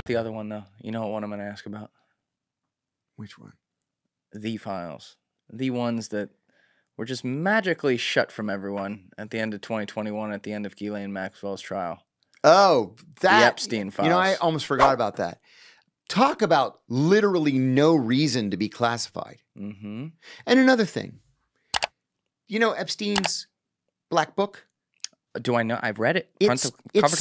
The other one, though. You know what one I'm going to ask about? Which one? The files. The ones that were just magically shut from everyone at the end of 2021, at the end of Ghislaine Maxwell's trial. Oh, that. The Epstein files. You know, I almost forgot about that. Talk about literally no reason to be classified. Mm-hmm. And another thing. You know Epstein's Black Book? Do I know? I've read it. It's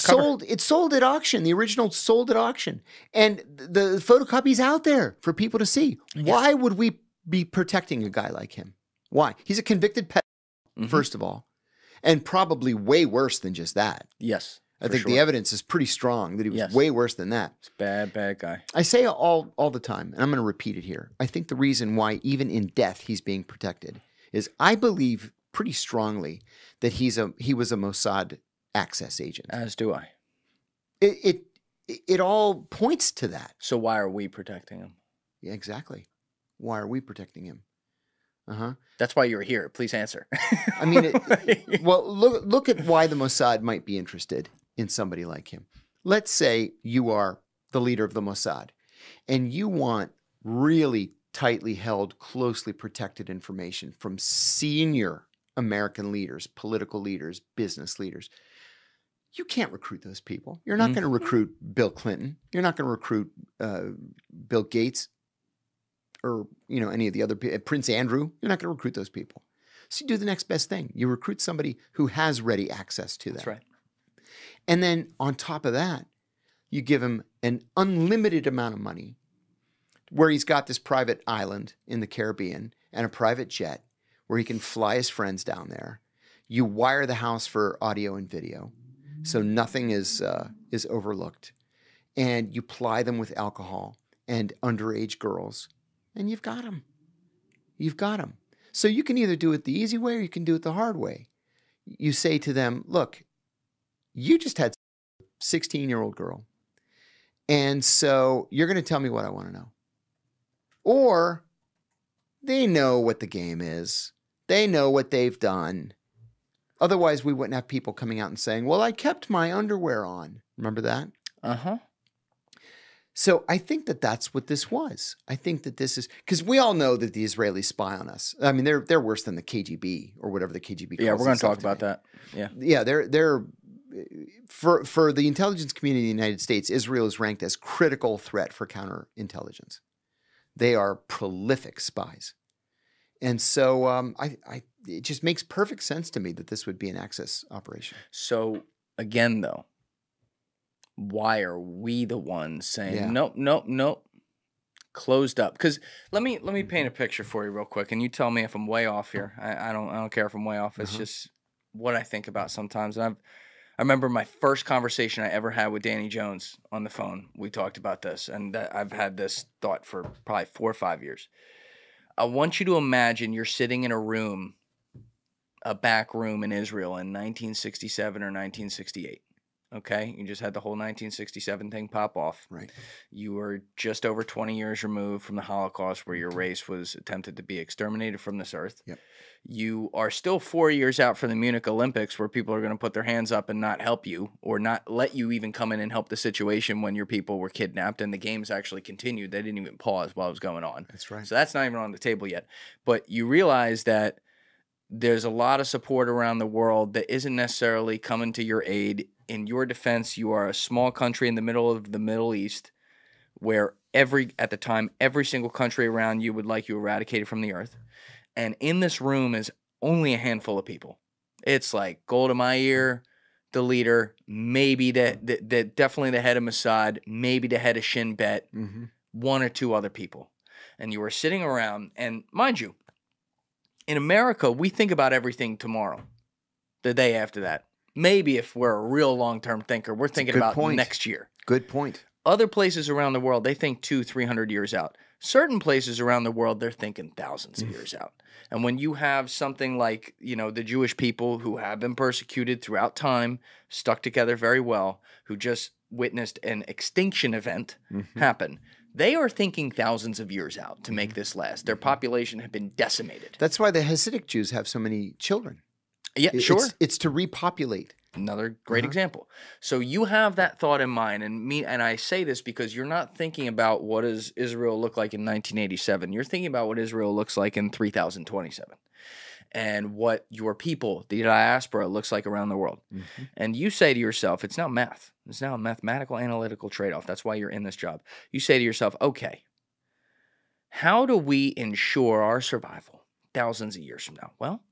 sold at auction. The original sold at auction. And the photocopy's out there for people to see. Yeah. Why would we be protecting a guy like him? Why? He's a convicted pedophile, first of all. And probably way worse than just that. Yes. I think the evidence is pretty strong that he was way worse than that. He's a bad guy. I say all the time, and I'm going to repeat it here. I think the reason why even in death he's being protected is I believe pretty strongly that he was a Mossad access agent. As do I. It all points to that. So why are we protecting him? Yeah, exactly. Why are we protecting him? Uh-huh. That's why you're here. Please answer. I mean, well, look at why the Mossad might be interested in somebody like him. Let's say you are the leader of the Mossad and you want really tightly held, closely protected information from senior American leaders, political leaders, business leaders. You can't recruit those people. You're not going to recruit Bill Clinton. You're not going to recruit Bill Gates or any of the other people. Prince Andrew. You're not going to recruit those people. So you do the next best thing. You recruit somebody who has ready access to them. That's right. And then on top of that, you give him an unlimited amount of money where he's got this private island in the Caribbean and a private jet where he can fly his friends down there. You wire the house for audio and video so nothing is overlooked. And you ply them with alcohol and underage girls. And you've got them. You've got them. So you can either do it the easy way or you can do it the hard way. You say to them, look, you just had a 16-year-old girl. And so you're going to tell me what I want to know. Or they know what the game is. They know what they've done. Otherwise, we wouldn't have people coming out and saying, well, I kept my underwear on. Remember that? Uh-huh. So I think that that's what this was. I think that this is because we all know that the Israelis spy on us. I mean, they're worse than the KGB or whatever the KGB calls. Yeah, we're going to talk about that. Yeah, they're for the intelligence community in the United States, Israel is ranked as critical threat for counterintelligence. They are prolific spies, and so it just makes perfect sense to me that this would be an access operation. So again, though. Why are we the ones saying nope, closed up? Because let me paint a picture for you real quick, and you tell me if I'm way off here. I don't care if I'm way off. It's just what I think about sometimes. And I remember my first conversation I ever had with Danny Jones on the phone. We talked about this, and I've had this thought for probably 4 or 5 years. I want you to imagine you're sitting in a back room in Israel in 1967 or 1968. Okay, you just had the whole 1967 thing pop off. Right. You were just over 20 years removed from the Holocaust, where your race was attempted to be exterminated from this earth. Yep. You are still 4 years out from the Munich Olympics, where people are going to put their hands up and not help you, or not let you even come in and help the situation when your people were kidnapped, and the games actually continued. They didn't even pause while it was going on. That's right. So that's not even on the table yet. But you realize that there's a lot of support around the world that isn't necessarily coming to your aid. In your defense, you are a small country in the middle of the Middle East where at the time, every single country around you would like you eradicated from the earth. And in this room is only a handful of people. It's like Golda Meir, the leader, maybe definitely the head of Mossad, maybe the head of Shin Bet, one or two other people. And you were sitting around, and mind you, in America, we think about everything tomorrow, the day after that. Maybe if we're a real long-term thinker, we're thinking about next year. Good point. Other places around the world, they think 200-300 years out. Certain places around the world, they're thinking thousands of years out. And when you have something like, the Jewish people who have been persecuted throughout time, stuck together very well, who just witnessed an extinction event happen, they are thinking thousands of years out to make this last. Their population have been decimated. That's why the Hasidic Jews have so many children. Yeah, sure. It's to repopulate. Another great example. So you have that thought in mind, and I say this because you're not thinking about what does Israel look like in 1987. You're thinking about what Israel looks like in 3027, and what your people, the diaspora, looks like around the world. And you say to yourself, it's now math. It's now a mathematical analytical trade-off. That's why you're in this job. You say to yourself, okay, how do we ensure our survival thousands of years from now? Well,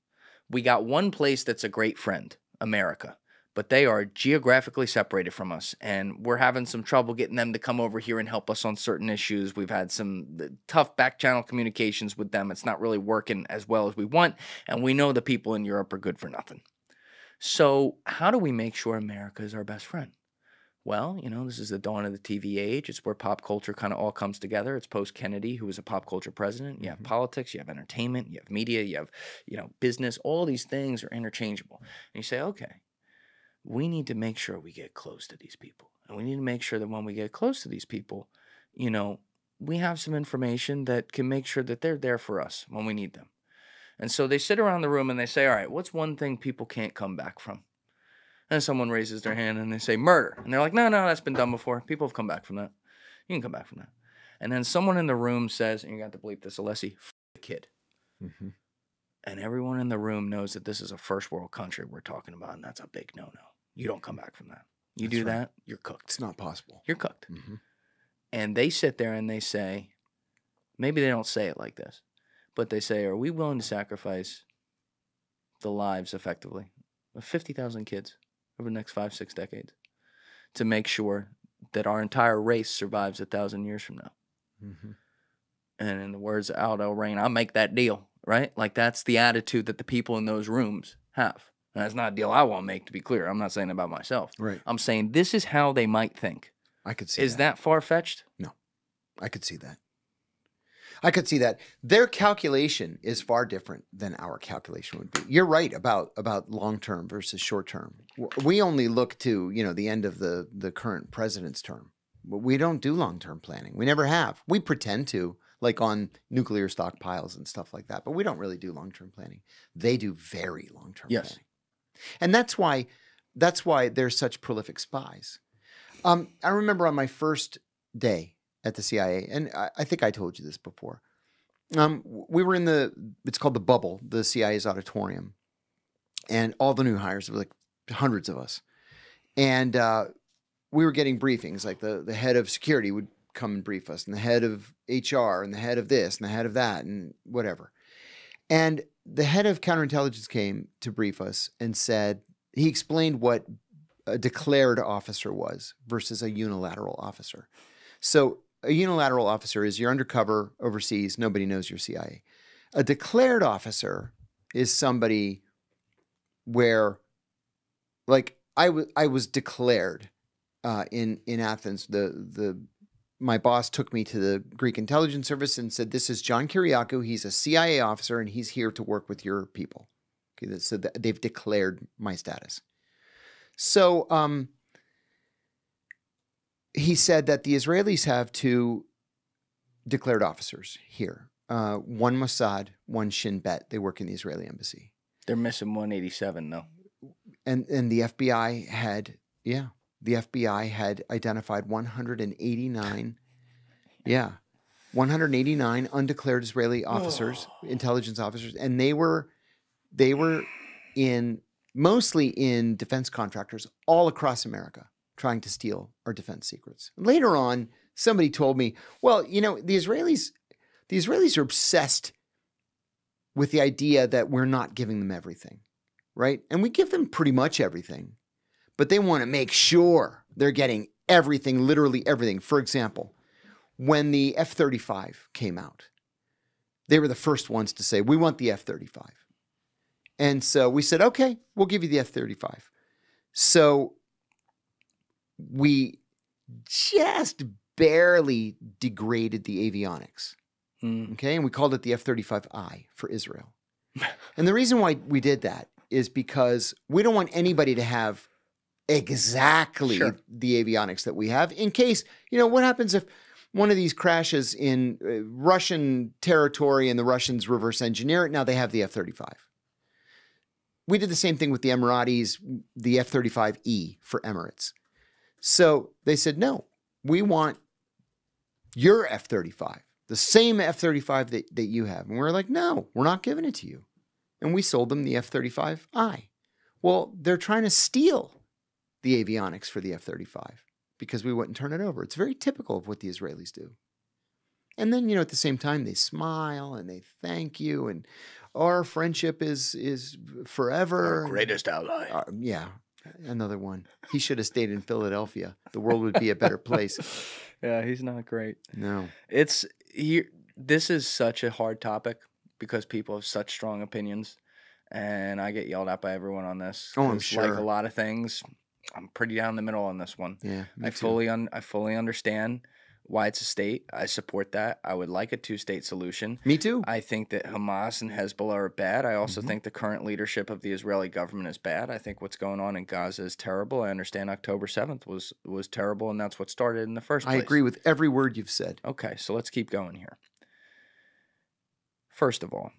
we got one place that's a great friend, America. But they are geographically separated from us, and we're having some trouble getting them to come over here and help us on certain issues. We've had some tough back-channel communications with them. It's not really working as well as we want, and we know the people in Europe are good for nothing. So how do we make sure America is our best friend? Well, this is the dawn of the TV age. It's where pop culture kind of all comes together. It's post-Kennedy, who was a pop culture president. You have politics, you have entertainment, you have media, you have, business. All these things are interchangeable. And you say, okay, we need to make sure we get close to these people. And we need to make sure that when we get close to these people, we have some information that can make sure that they're there for us when we need them. And so they sit around the room and they say, all right, what's one thing people can't come back from? And someone raises their hand and they say murder. And they're like, no, that's been done before. People have come back from that. You can come back from that. And then someone in the room says, and you got to bleep this, Alessi, the kid. And everyone in the room knows that this is a first world country we're talking about, and that's a big no-no. You don't come back from that. You do that, you're cooked. It's not possible. You're cooked. And they sit there and they say, maybe they don't say it like this, but they say, are we willing to sacrifice the lives, effectively, of 50,000 kids over the next 5-6 decades to make sure that our entire race survives 1,000 years from now? And in the words of Aldo Rain, I'll make that deal, right? Like, that's the attitude that the people in those rooms have. And that's not a deal I want to make, to be clear. I'm not saying about myself. Right. I'm saying this is how they might think. I could see Is that far-fetched? No. I could see that. I could see that. Their calculation is far different than our calculation would be. You're right about long-term versus short-term. We only look to, the end of the current president's term. But we don't do long-term planning. We never have. We pretend to, like on nuclear stockpiles and stuff like that. But we don't really do long-term planning. They do very long-term planning. And that's why they're such prolific spies. I remember on my first day at the CIA, and I think I told you this before. We were in it's called the Bubble, the CIA's auditorium, and all the new hires, there were like hundreds of us, and we were getting briefings. Like the head of security would come and brief us, and the head of HR, and the head of this, and the head of that, and whatever. And the head of counterintelligence came to brief us and said, he explained what a declared officer was versus a unilateral officer. So a unilateral officer is you're undercover overseas, nobody knows you're CIA. A declared officer is somebody where, like, I was declared in Athens. My boss took me to the Greek intelligence service and said, this is John Kiriakou. He's a CIA officer, and he's here to work with your people. Okay, so they've declared my status. So he said that the Israelis have 2 declared officers here. One Mossad, one Shin Bet. They work in the Israeli embassy. They're missing 187, though. And the FBI had, the FBI had identified 189, 189 undeclared Israeli officers, intelligence officers, and they were mostly in defense contractors all across America trying to steal our defense secrets. Later on, somebody told me, well, the Israelis are obsessed with the idea that we're not giving them everything, right? And we give them pretty much everything. But they want to make sure they're getting everything, literally everything. For example, when the F-35 came out, they were the first ones to say, we want the F-35. And so we said, okay, we'll give you the F-35. So we just barely degraded the avionics. Okay, and we called it the F-35I for Israel. And the reason why we did that is because we don't want anybody to have exactly the avionics that we have in case, what happens if one of these crashes in Russian territory and the Russians reverse engineer it? Now they have the F-35. we did the same thing with the Emiratis, the F-35E for Emirates. So they said, no, we want your F-35, the same F-35 that you have. And we're like, no, we're not giving it to you. And we sold them the F-35I. Well, they're trying to steal the avionics for the F-35 because we wouldn't turn it over. It's very typical of what the Israelis do. And then, at the same time, they smile and they thank you. And our friendship is forever. Our greatest ally. Yeah, another one. He should have stayed in Philadelphia. The world would be a better place. Yeah, he's not great. No. This is such a hard topic because people have such strong opinions. And I get yelled at by everyone on this. Oh, I'm sure. Like a lot of things, I'm pretty down the middle on this one. Yeah, I fully understand why it's a state. I support that. I would like a two-state solution. Me too. I think that Hamas and Hezbollah are bad. I also think the current leadership of the Israeli government is bad. I think what's going on in Gaza is terrible. I understand October 7th was terrible, and that's what started in the first place. I agree with every word you've said. Okay, so let's keep going here. First of all,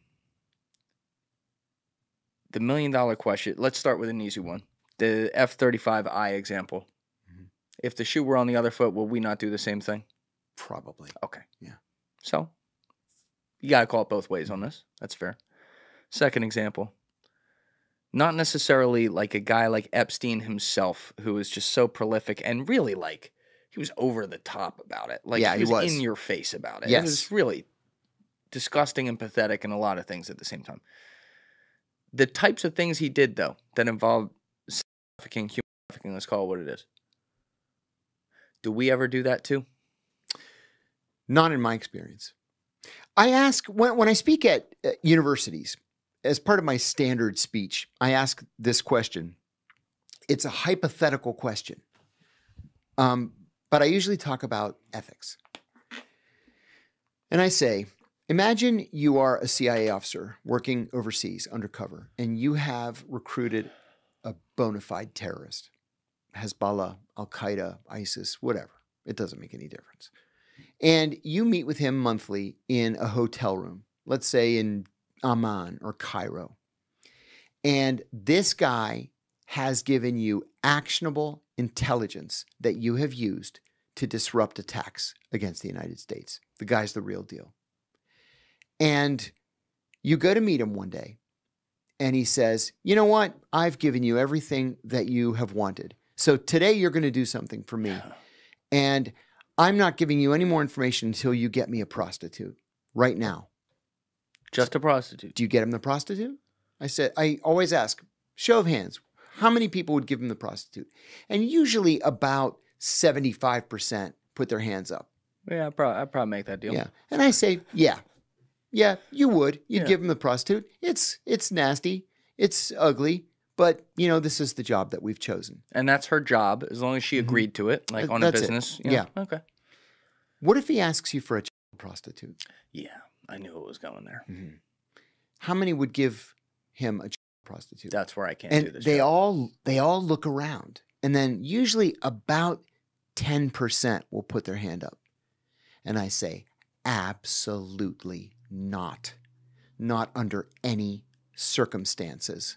the $1 million question, let's start with an easy one. The F-35I example. If the shoe were on the other foot, will we not do the same thing? Probably. Okay. Yeah. So, you got to call it both ways on this. That's fair. Second example. Not necessarily like a guy like Epstein himself, who is just so prolific and really he was over the top about it. Like, yeah, he was in your face about it. Yes. It was really disgusting and pathetic and a lot of things at the same time. The types of things he did, though, that involved trafficking, human trafficking, let's call it what it is. Do we ever do that too? Not in my experience. I ask, when I speak at universities, as part of my standard speech, I ask this question. It's a hypothetical question. But I usually talk about ethics. And I say, imagine you are a CIA officer working overseas undercover, and you have recruited a bona fide terrorist, Hezbollah, Al-Qaeda, ISIS, whatever. It doesn't make any difference. And you meet with him monthly in a hotel room, let's say in Amman or Cairo. And this guy has given you actionable intelligence that you have used to disrupt attacks against the United States. The guy's the real deal. And you go to meet him one day, and he says, you know what? I've given you everything that you have wanted. So today you're going to do something for me. And I'm not giving you any more information until you get me a prostitute right now. Just a prostitute. Do you get him the prostitute? I always ask, show of hands, how many people would give him the prostitute? And usually about 75% put their hands up. Yeah, I'd probably make that deal. Yeah. And I say, yeah, you would. You'd give him the prostitute. It's nasty. It's ugly. But, this is the job that we've chosen. And that's her job, as long as she agreed to it, like on a business. Yeah. Okay. What if he asks you for a prostitute? Yeah, I knew it was going there. Mm-hmm. How many would give him a prostitute? That's where I can't and do this. They all look around. And then usually about 10% will put their hand up. And I say, absolutely not. Not under any circumstances.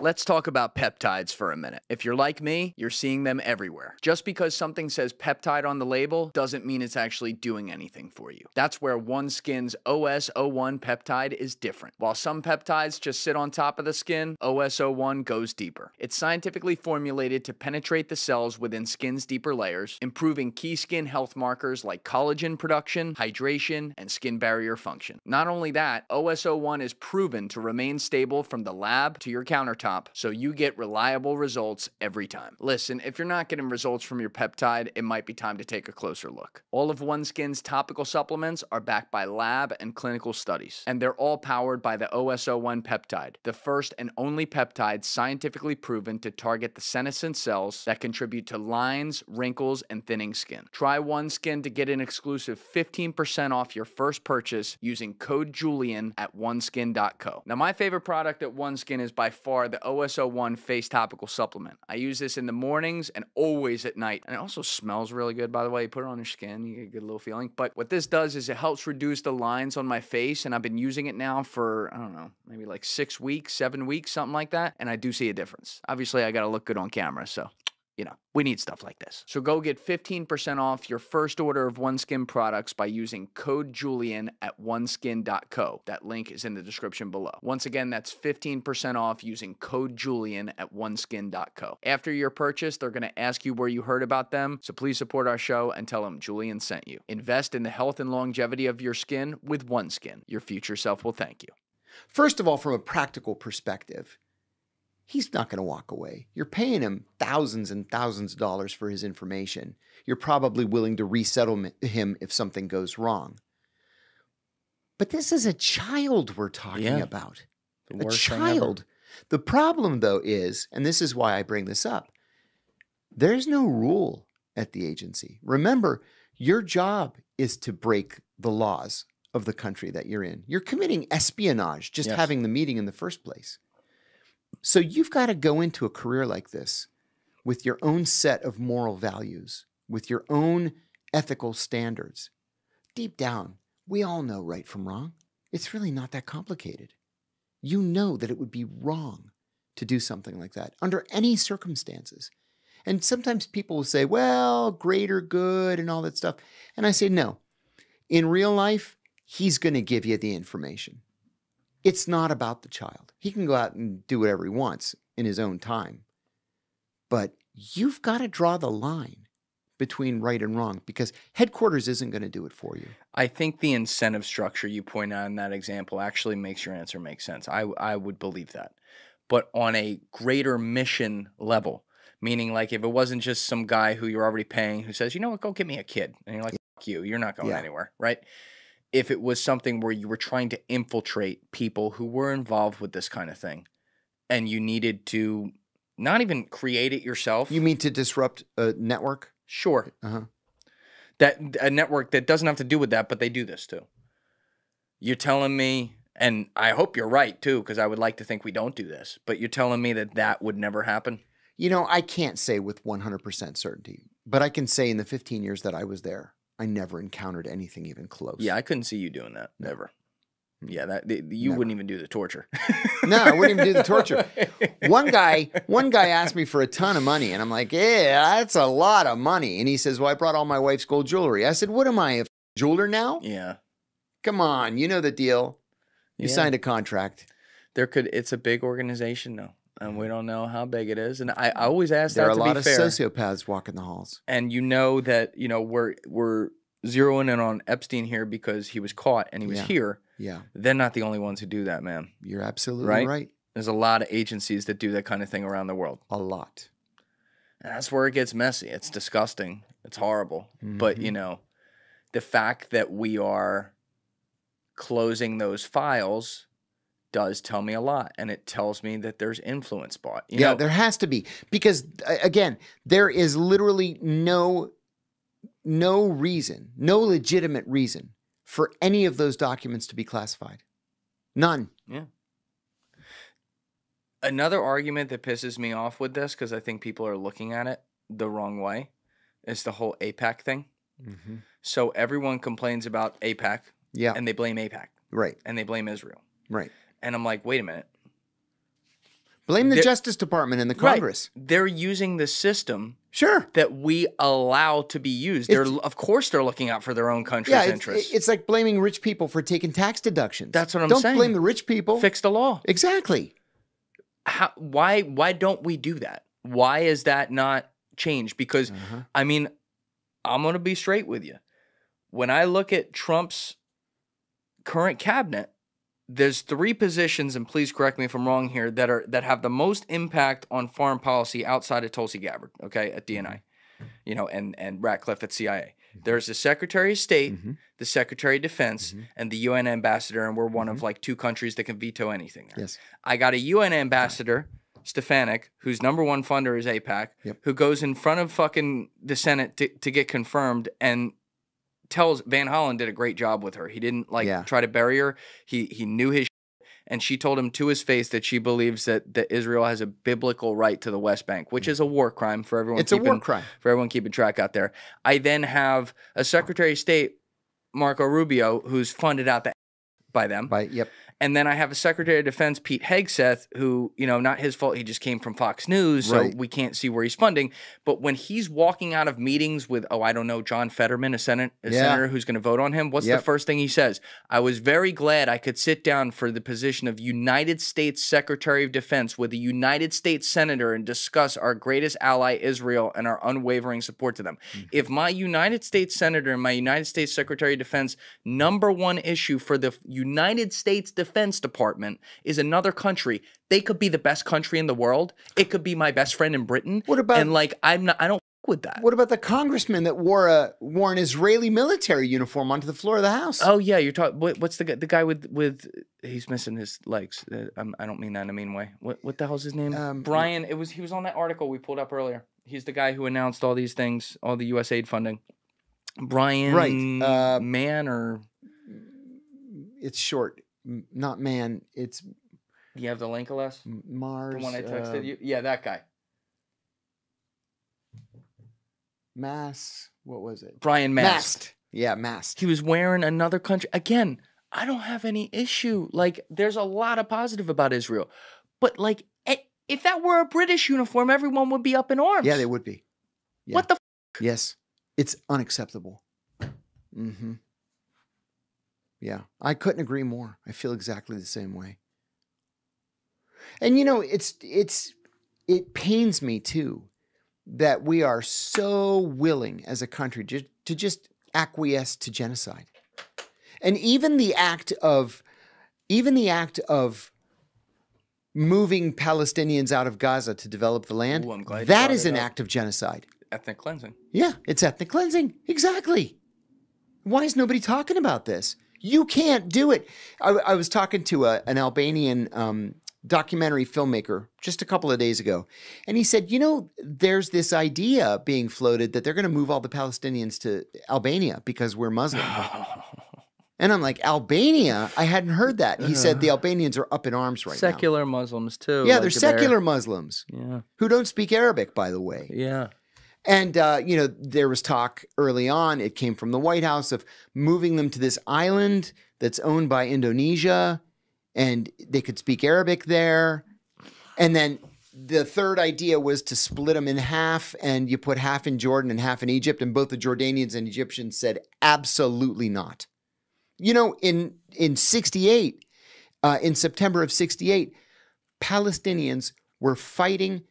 Let's talk about peptides for a minute. If you're like me, you're seeing them everywhere. Just because something says peptide on the label doesn't mean it's actually doing anything for you. That's where OneSkin's OS01 peptide is different. While some peptides just sit on top of the skin, OS01 goes deeper. It's scientifically formulated to penetrate the cells within skin's deeper layers, improving key skin health markers like collagen production, hydration, and skin barrier function. Not only that, OS01 is proven to remain stable from the lab to your countertop, so you get reliable results every time. Listen, if you're not getting results from your peptide, it might be time to take a closer look. All of OneSkin's topical supplements are backed by lab and clinical studies, and they're all powered by the OS01 peptide, the first and only peptide scientifically proven to target the senescent cells that contribute to lines, wrinkles, and thinning skin. Try OneSkin to get an exclusive 15% off your first purchase using code JULIAN at oneskin.co. Now, my favorite product at OneSkin is by far the OSO1 face topical supplement. I use this in the mornings and always at night. And it also smells really good, by the way. You put it on your skin, you get a good little feeling. But what this does is it helps reduce the lines on my face. And I've been using it now for, I don't know, maybe like 6 weeks, 7 weeks, something like that. And I do see a difference. Obviously, I got to look good on camera, so you know, we need stuff like this. So go get 15% off your first order of OneSkin products by using code Julian at oneskin.co. That link is in the description below. Once again, that's 15% off using code Julian at oneskin.co. After your purchase, they're going to ask you where you heard about them, so please support our show and tell them Julian sent you. Invest in the health and longevity of your skin with OneSkin. Your future self will thank you. First of all, from a practical perspective, he's not going to walk away. You're paying him thousands and thousands of dollars for his information. You're probably willing to resettle him if something goes wrong. But this is a child we're talking about. A child. The problem, though, is, and this is why I bring this up, there's no rule at the agency. Remember, your job is to break the laws of the country that you're in. You're committing espionage just having the meeting in the first place. So you've got to go into a career like this with your own set of moral values, with your own ethical standards. Deep down, we all know right from wrong. It's really not that complicated. You know that it would be wrong to do something like that under any circumstances. And sometimes people will say, well, greater good and all that stuff. And I say, no. In real life, he's going to give you the information. It's not about the child. He can go out and do whatever he wants in his own time. But you've got to draw the line between right and wrong because headquarters isn't going to do it for you. I think the incentive structure you point out in that example actually makes your answer make sense. I would believe that. But on a greater mission level, meaning like if it wasn't just some guy who you're already paying who says, you know what, go get me a kid. And you're like, fuck you, you're not going anywhere, right? If it was something where you were trying to infiltrate people who were involved with this kind of thing and you needed to not even create it yourself. You mean to disrupt a network? Sure. That a network that doesn't have to do with that, but they do this too. You're telling me, and I hope you're right too, because I would like to think we don't do this, but you're telling me that that would never happen? You know, I can't say with 100% certainty, but I can say in the 15 years that I was there, I never encountered anything even close. Yeah, I couldn't see you doing that. Never. Yeah, you wouldn't even do the torture. No, I wouldn't even do the torture. One guy asked me for a ton of money, and I'm like, yeah, that's a lot of money. And he says, well, I brought all my wife's gold jewelry. I said, what am I, a jeweler now? Yeah. Come on, you know the deal. You signed a contract. It's a big organization though, and we don't know how big it is. And I always ask that to be fair. There are a lot of sociopaths walking the halls. And you know that, you know, we're zeroing in on Epstein here because he was caught and he was here. Yeah. They're not the only ones who do that, man. You're absolutely right. There's a lot of agencies that do that kind of thing around the world. A lot. And that's where it gets messy. It's disgusting. It's horrible. But, you know, the fact that we are closing those files does tell me a lot. And it tells me that there's influence bought. You know, there has to be. Because, again, there is literally no reason, no legitimate reason for any of those documents to be classified. None. Yeah. Another argument that pisses me off with this, because I think people are looking at it the wrong way, is the whole AIPAC thing. So everyone complains about AIPAC, and they blame AIPAC. Right. And they blame Israel. Right. And I'm like, wait a minute. Blame the Justice Department and the Congress. Right. They're using the system Sure. that we allow to be used. Of course they're looking out for their own country's interests. It's like blaming rich people for taking tax deductions. That's what I'm saying. Don't blame the rich people. Fix the law. Exactly. Why don't we do that? Why is that not changed? Because, I mean, I'm going to be straight with you. When I look at Trump's current cabinet, there's 3 positions, and please correct me if I'm wrong here, that have the most impact on foreign policy outside of Tulsi Gabbard, okay, at DNI, you know, and Ratcliffe at CIA. There's the Secretary of State, the Secretary of Defense, and the UN ambassador, and we're one of like 2 countries that can veto anything there. Yes. I got a UN ambassador, Stefanik, whose #1 funder is AIPAC, who goes in front of fucking the Senate to get confirmed and tells Van Hollen did a great job with her. He didn't like try to bury her. He knew his shit, and she told him to his face that she believes that Israel has a biblical right to the West Bank, which is a war crime for everyone. It's a war crime. For everyone keeping track out there. I then have a Secretary of State, Marco Rubio, who's funded out by them. Yep. And then I have a Secretary of Defense, Pete Hegseth, who, not his fault. He just came from Fox News, so we can't see where he's funding. But when he's walking out of meetings with, I don't know, John Fetterman, a senator who's going to vote on him, what's the first thing he says? I was very glad I could sit down for the position of United States Secretary of Defense with a United States senator and discuss our greatest ally, Israel, and our unwavering support to them. If my United States senator and my United States Secretary of Defense #1 issue for the United States Defense Department is another country, they could be the best country in the world. It could be my best friend in Britain. What about, and I don't fuck with that. What about the congressman that wore an Israeli military uniform onto the floor of the House? Oh yeah, you're talking. What's the guy with he's missing his legs? I don't mean that in a mean way. What the hell's his name? Brian. He was on that article we pulled up earlier. He's the guy who announced all these things, all the USAID funding. Brian, right? Man or it's short. Not man, it's... You have the link, Alas? Mars. The one I texted you? Yeah, that guy. What was it? Brian Mast. Yeah, Mast. He was wearing another country. Again, I don't have any issue. There's a lot of positive about Israel. But, if that were a British uniform, everyone would be up in arms. Yeah, they would be. Yeah. What the f***? Yes. It's unacceptable. Mm-hmm. Yeah, I couldn't agree more. I feel exactly the same way. And it pains me too that we are so willing as a country to just acquiesce to genocide. And even the act of moving Palestinians out of Gaza to develop the land, that is an act of genocide. Ethnic cleansing. Yeah, it's ethnic cleansing. Exactly. Why is nobody talking about this? You can't do it. I was talking to an Albanian documentary filmmaker just a couple of days ago, and he said, there's this idea being floated that they're going to move all the Palestinians to Albania because we're Muslim. And I'm like, Albania? I hadn't heard that. He said the Albanians are up in arms right now. Secular Muslims, too. Yeah, they're secular Muslims who don't speak Arabic, by the way. Yeah. And, there was talk early on, it came from the White House, of moving them to this island that's owned by Indonesia, and they could speak Arabic there. And then the third idea was to split them in half, and you put half in Jordan and half in Egypt, and both the Jordanians and Egyptians said, absolutely not. In 68, in September of 68, Palestinians were fighting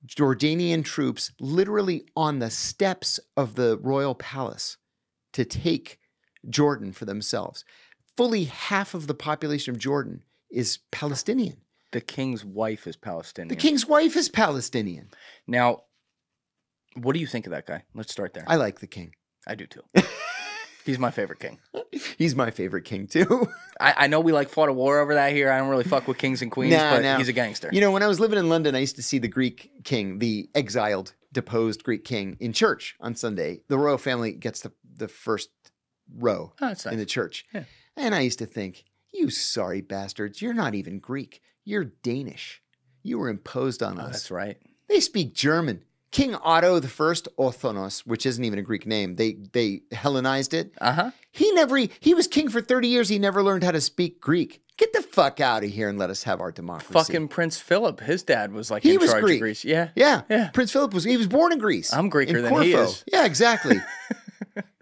Jordanian troops literally on the steps of the royal palace to take Jordan for themselves. Fully half of the population of Jordan is Palestinian. The king's wife is Palestinian. The king's wife is Palestinian. Now, what do you think of that guy? Let's start there. I like the king. I do too. He's my favorite king. He's my favorite king too. I know we fought a war over that here. I don't really fuck with kings and queens, but he's a gangster. When I was living in London, I used to see the Greek king, the exiled, deposed Greek king, in church on Sunday. The royal family gets the first row in the church. Yeah. And I used to think, you sorry bastards, you're not even Greek. You're Danish. You were imposed on us. That's right. They speak German. King Otto I, Orthonos, which isn't even a Greek name, they Hellenized it. He was king for 30 years. He never learned how to speak Greek. Get the fuck out of here and let us have our democracy. Fucking Prince Philip, his dad was in charge of Greece. Yeah. Prince Philip was born in Greece. I'm Greeker than he is. Yeah, exactly.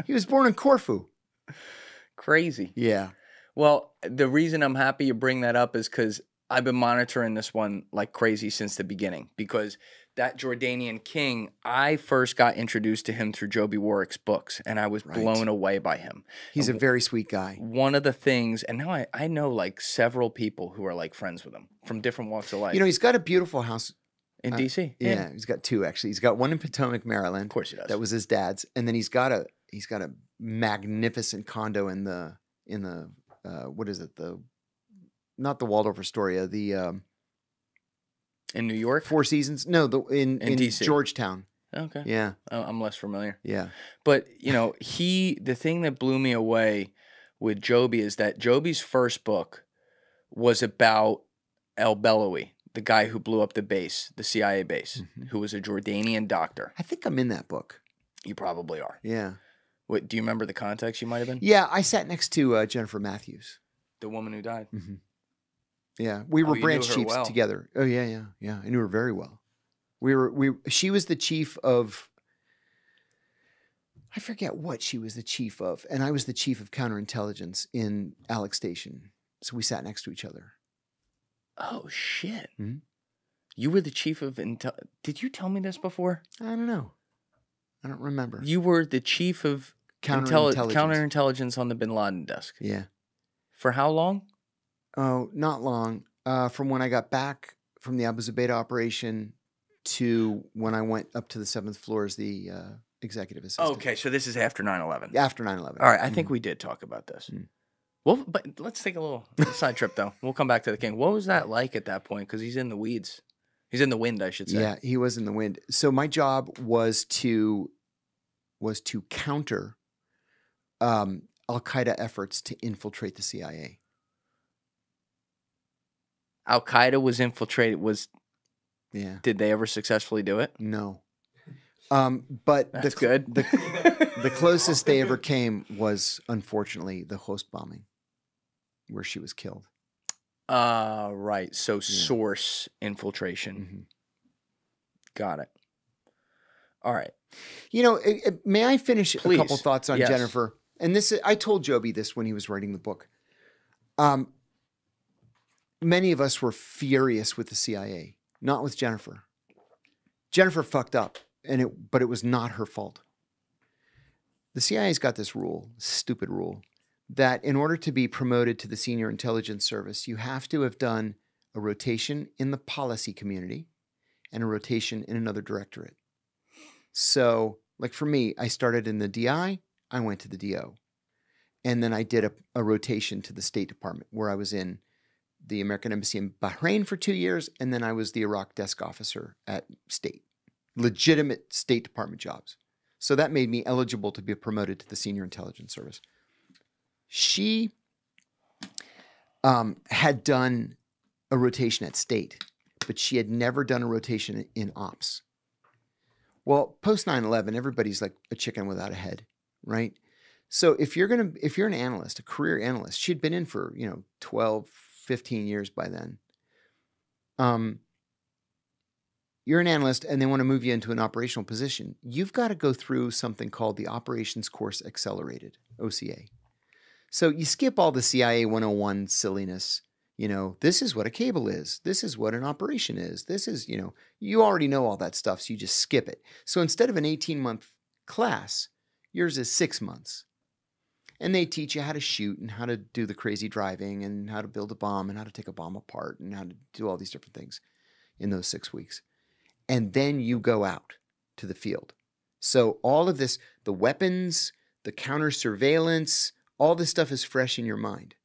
He was born in Corfu. Crazy. Yeah. Well, the reason I'm happy you bring that up is because I've been monitoring this one like crazy since the beginning, because that Jordanian king, I first got introduced to him through Joby Warrick's books, and I was blown away by him. He's a very sweet guy. One of the things, and now I know several people who are friends with him from different walks of life. He's got a beautiful house in D.C. Yeah, he's got two actually. He's got one in Potomac, Maryland. Of course he does. That was his dad's, and then he's got a magnificent condo in the what is it, not the Waldorf Astoria, in New York? Four Seasons? No, in DC. Georgetown. Okay. Yeah. I'm less familiar. Yeah. But, the thing that blew me away with Joby is that Joby's first book was about al-Belawi, the guy who blew up the base, the CIA base, who was a Jordanian doctor. I think I'm in that book. You probably are. Yeah. What, do you remember the context you might have been? Yeah, I sat next to Jennifer Matthews. The woman who died? Mm-hmm. Yeah, we were you branch knew her chiefs well. together. Oh, yeah. I knew her very well. She was the chief of, I forget what she was the chief of, and I was the chief of counterintelligence in Alex Station. So we sat next to each other. Oh, shit. Mm-hmm. You were the chief of Did you tell me this before? I don't know. I don't remember. You were the chief of counterintelligence on the Bin Laden desk. Yeah. For how long? Oh, not long. From when I got back from the Abu Zubaydah operation to when I went up to the 7th floor as the executive assistant. Okay, so this is after 9/11. After 9/11. All right, I think we did talk about this. Well, but let's take a little side trip, though. We'll come back to the king. What was that like at that point? Because he's in the weeds. He's in the wind, I should say. Yeah, he was in the wind. So my job was to counter Al-Qaeda efforts to infiltrate the CIA. Al-Qaeda was infiltrated. Yeah. Did they ever successfully do it? No. But That's good. The closest they ever came was, unfortunately, the Khost bombing, where she was killed. Right. So source infiltration. Mm-hmm. Got it. All right. You know, may I finish Please. a couple thoughts on Yes. Jennifer? And I told Joby this when he was writing the book. Many of us were furious with the CIA, not with Jennifer. Jennifer fucked up, but it was not her fault. The CIA's got this rule, stupid rule, that in order to be promoted to the senior intelligence service, you have to have done a rotation in the policy community and a rotation in another directorate. So, like for me, I started in the DI, I went to the DO. And then I did a rotation to the State Department, where I was in the American Embassy in Bahrain for 2 years, and then I was the Iraq desk officer at State. Legitimate State Department jobs. So that made me eligible to be promoted to the Senior Intelligence Service. She had done a rotation at State, but she had never done a rotation in Ops. Well, post 9/11, everybody's like a chicken without a head, right? So if you're an analyst, a career analyst, she'd been in for 12, 15 years by then. You're an analyst and they want to move you into an operational position. You've got to go through something called the Operations Course Accelerated, OCA. So you skip all the CIA 101 silliness. This is what a cable is. This is what an operation is. This is, you already know all that stuff, so you just skip it. So instead of an 18-month class, yours is 6 months. And they teach you how to shoot and how to do the crazy driving and how to build a bomb and how to take a bomb apart and how to do all these different things in those 6 weeks. And then you go out to the field. So all of this, the weapons, the counter surveillance, all this stuff is fresh in your mind.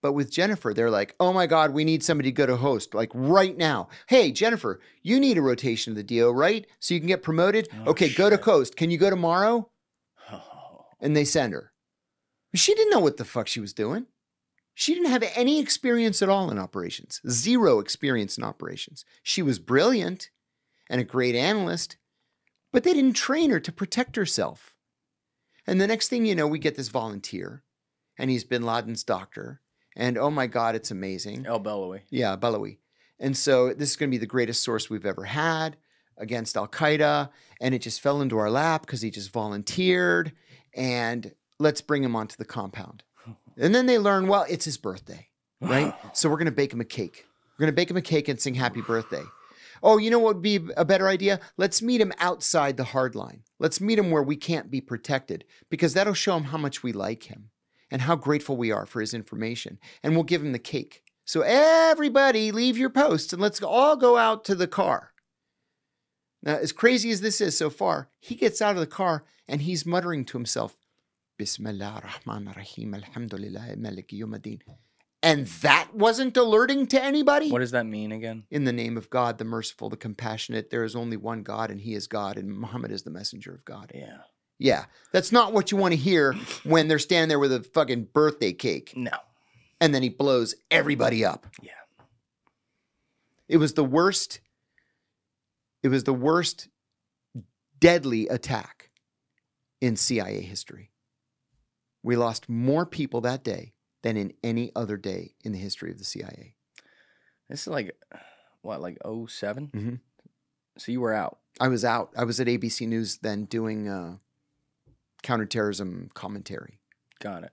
But with Jennifer, they're like, oh my God, we need somebody to go to Khost, like right now. Hey, Jennifer, you need a rotation of the DO, right? So you can get promoted? Okay, shit. go to Khost. Can you go tomorrow? Oh. And they send her. She didn't know what the fuck she was doing. She didn't have any experience at all in operations. 0 experience in operations. She was brilliant and a great analyst, but they didn't train her to protect herself. And the next thing you know, we get this volunteer, and he's Bin Laden's doctor. And oh my God, it's amazing. al-Belawi. Yeah, Belawi. And so this is going to be the greatest source we've ever had against Al-Qaeda. And it just fell into our lap because he just volunteered. And let's bring him onto the compound. And then they learn, well, it's his birthday, right? So we're going to bake him a cake. We're going to bake him a cake and sing happy birthday. Oh, you know what would be a better idea? Let's meet him outside the hard line. Let's meet him where we can't be protected, because that'll show him how much we like him and how grateful we are for his information. And we'll give him the cake. So everybody leave your posts and let's all go out to the car. Now, as crazy as this is so far, he gets out of the car and he's muttering to himself, Bismillah ar-Rahman ar-Rahim, alhamdulillah, maliki yawmiddin. And that wasn't alerting to anybody? What does that mean again? In the name of God, the merciful, the compassionate, there is only one God, and he is God, and Muhammad is the messenger of God. Yeah. Yeah. That's not what you want to hear when they're standing there with a fucking birthday cake. No. and then he blows everybody up. Yeah. It was the worst. It was the worst deadly attack in CIA history. We lost more people that day than in any other day in the history of the CIA. This is like, what, like 07? Mm-hmm. So you were out. I was out. I was at ABC News then doing counterterrorism commentary. Got it.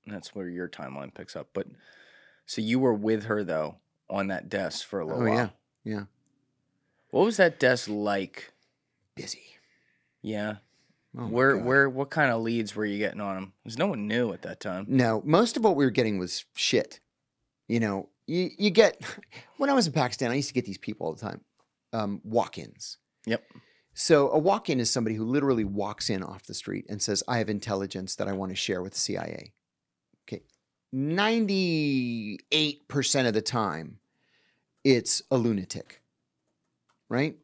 That's where your timeline picks up. But so you were with her, though, on that desk for a little while. Yeah. Yeah. What was that desk like? Busy. Yeah. Oh What kind of leads were you getting on them? Because no one knew at that time. No, most of what we were getting was shit. You know, you get, when I was in Pakistan, I used to get these people all the time, walk-ins. Yep. So a walk-in is somebody who literally walks in off the street and says, I have intelligence that I want to share with the CIA. Okay. 98% of the time, it's a lunatic, right?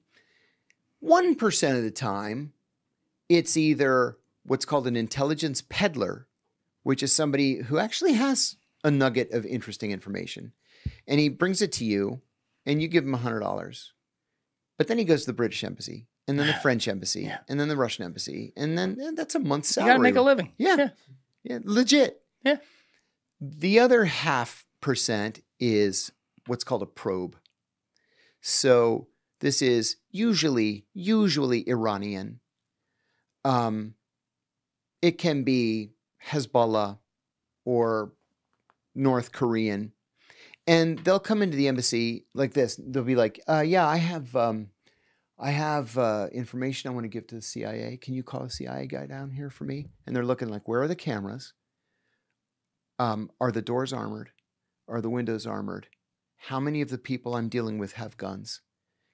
1% of the time, it's either what's called an intelligence peddler, which is somebody who actually has a nugget of interesting information. And he brings it to you, and you give him $100. But then he goes to the British embassy, and then the French embassy, and then the Russian embassy, and then that's a month's salary. You got to make a living. Yeah. Legit. Yeah. The other 0.5% is what's called a probe. So this is usually Iranian. It can be Hezbollah or North Korean. And they'll come into the embassy like this. They'll be like, yeah, I have information I want to give to the CIA. Can you call a CIA guy down here for me? And they're looking like, where are the cameras? Are the doors armored? Are the windows armored? How many of the people I'm dealing with have guns?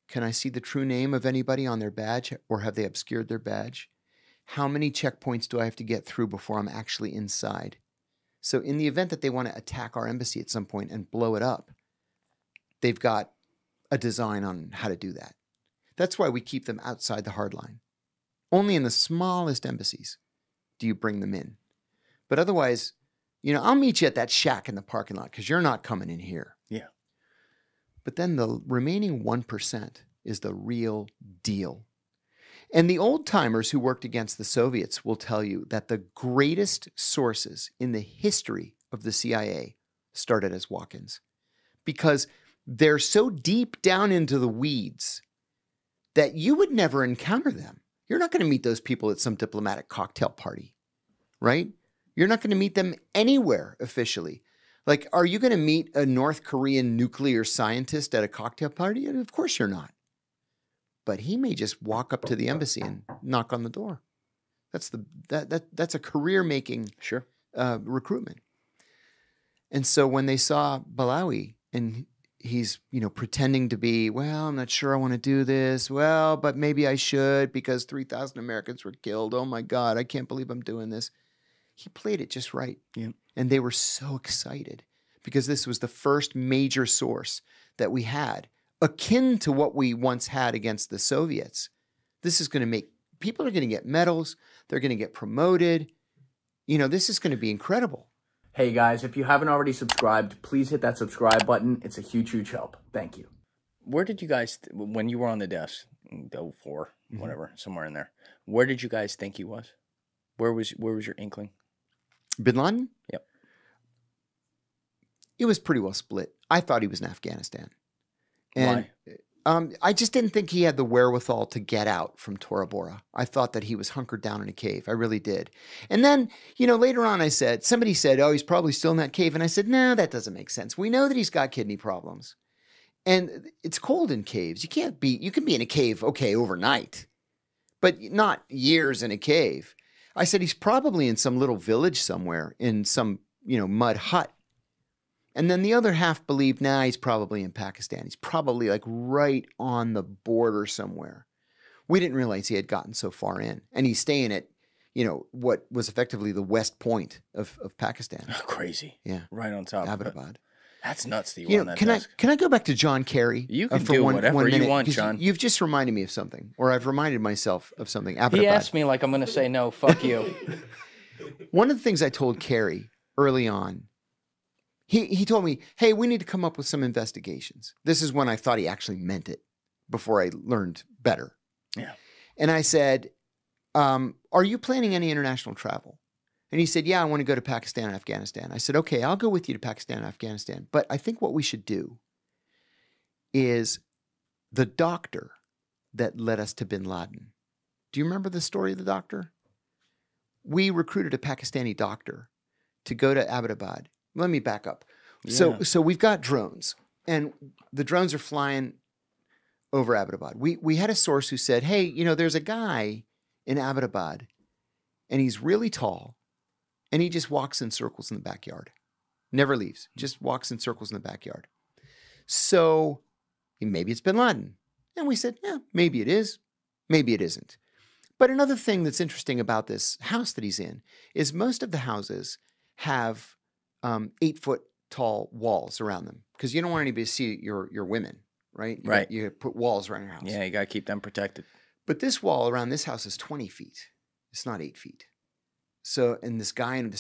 Can I see the true name of anybody on their badge, or have they obscured their badge? How many checkpoints do I have to get through before I'm actually inside? So in the event that they want to attack our embassy at some point and blow it up, they've got a design on how to do that. That's why we keep them outside the hard line. Only in the smallest embassies do you bring them in. But otherwise, you know, I'll meet you at that shack in the parking lot because you're not coming in here. Yeah. But then the remaining 1% is the real deal. And the old timers who worked against the Soviets will tell you that the greatest sources in the history of the CIA started as walk-ins, because they're so deep down into the weeds that you would never encounter them. You're not going to meet those people at some diplomatic cocktail party, right? You're not going to meet them anywhere officially. Like, are you going to meet a North Korean nuclear scientist at a cocktail party? Of course you're not. But he may just walk up to the embassy and knock on the door. That's a career-making recruitment. And so when they saw Balawi and he's, you know, pretending to be, well, I'm not sure I want to do this. Well, but maybe I should because 3,000 Americans were killed. Oh my God, I can't believe I'm doing this. He played it just right. Yeah. And they were so excited because this was the first major source that we had, akin to what we once had against the Soviets. This is going to make, people are going to get medals. They're going to get promoted. You know, this is going to be incredible. Hey guys, if you haven't already subscribed, please hit that subscribe button. It's a huge, huge help. Thank you. Where did you guys, when you were on the desk, 04, whatever, somewhere in there, where did you guys think he was? Where was your inkling? Bin Laden? Yep. It was pretty well split. I thought he was in Afghanistan. And why? I just didn't think he had the wherewithal to get out from Tora Bora. I thought that he was hunkered down in a cave. I really did. And then, you know, later on somebody said, oh, he's probably still in that cave. And I said, no, that doesn't make sense. We know that he's got kidney problems. And it's cold in caves. You can be in a cave, okay, overnight, but not years in a cave. I said, he's probably in some little village somewhere in some, you know, mud hut. And then the other half believed, nah, he's probably in Pakistan. He's probably like right on the border somewhere. We didn't realize he had gotten so far in. And he's staying at, you know, what was effectively the west point of Pakistan. Oh, crazy. Yeah. Right on top of it. Abbottabad. That's nuts that you You were on know, that desk. can I go back to John Kerry? You can for do one whatever you minute? want, 'Cause John. You've just reminded me of something, or I've reminded myself of something. He Abbottabad. asked me like I'm going to say no, fuck you. One of the things I told Kerry early on he told me, hey, we need to come up with some investigations. This is when I thought he actually meant it before I learned better. Yeah. And I said, are you planning any international travel? And he said, yeah, I want to go to Pakistan and Afghanistan. I said, okay, I'll go with you to Pakistan and Afghanistan. But I think what we should do is the doctor that led us to bin Laden. Do you remember the story of the doctor? We recruited a Pakistani doctor to go to Abbottabad. Let me back up. Yeah. So we've got drones, and the drones are flying over Abbottabad. We had a source who said, hey, you know, there's a guy in Abbottabad, and he's really tall, and he just walks in circles in the backyard. Never leaves. Just walks in circles in the backyard. So maybe it's bin Laden. And we said, yeah, maybe it is. Maybe it isn't. But another thing that's interesting about this house that he's in is most of the houses have 8-foot tall walls around them because you don't want anybody to see your women, right? Right. You put walls around your house. Yeah, you got to keep them protected. But this wall around this house is 20 feet. It's not 8 feet. So, and this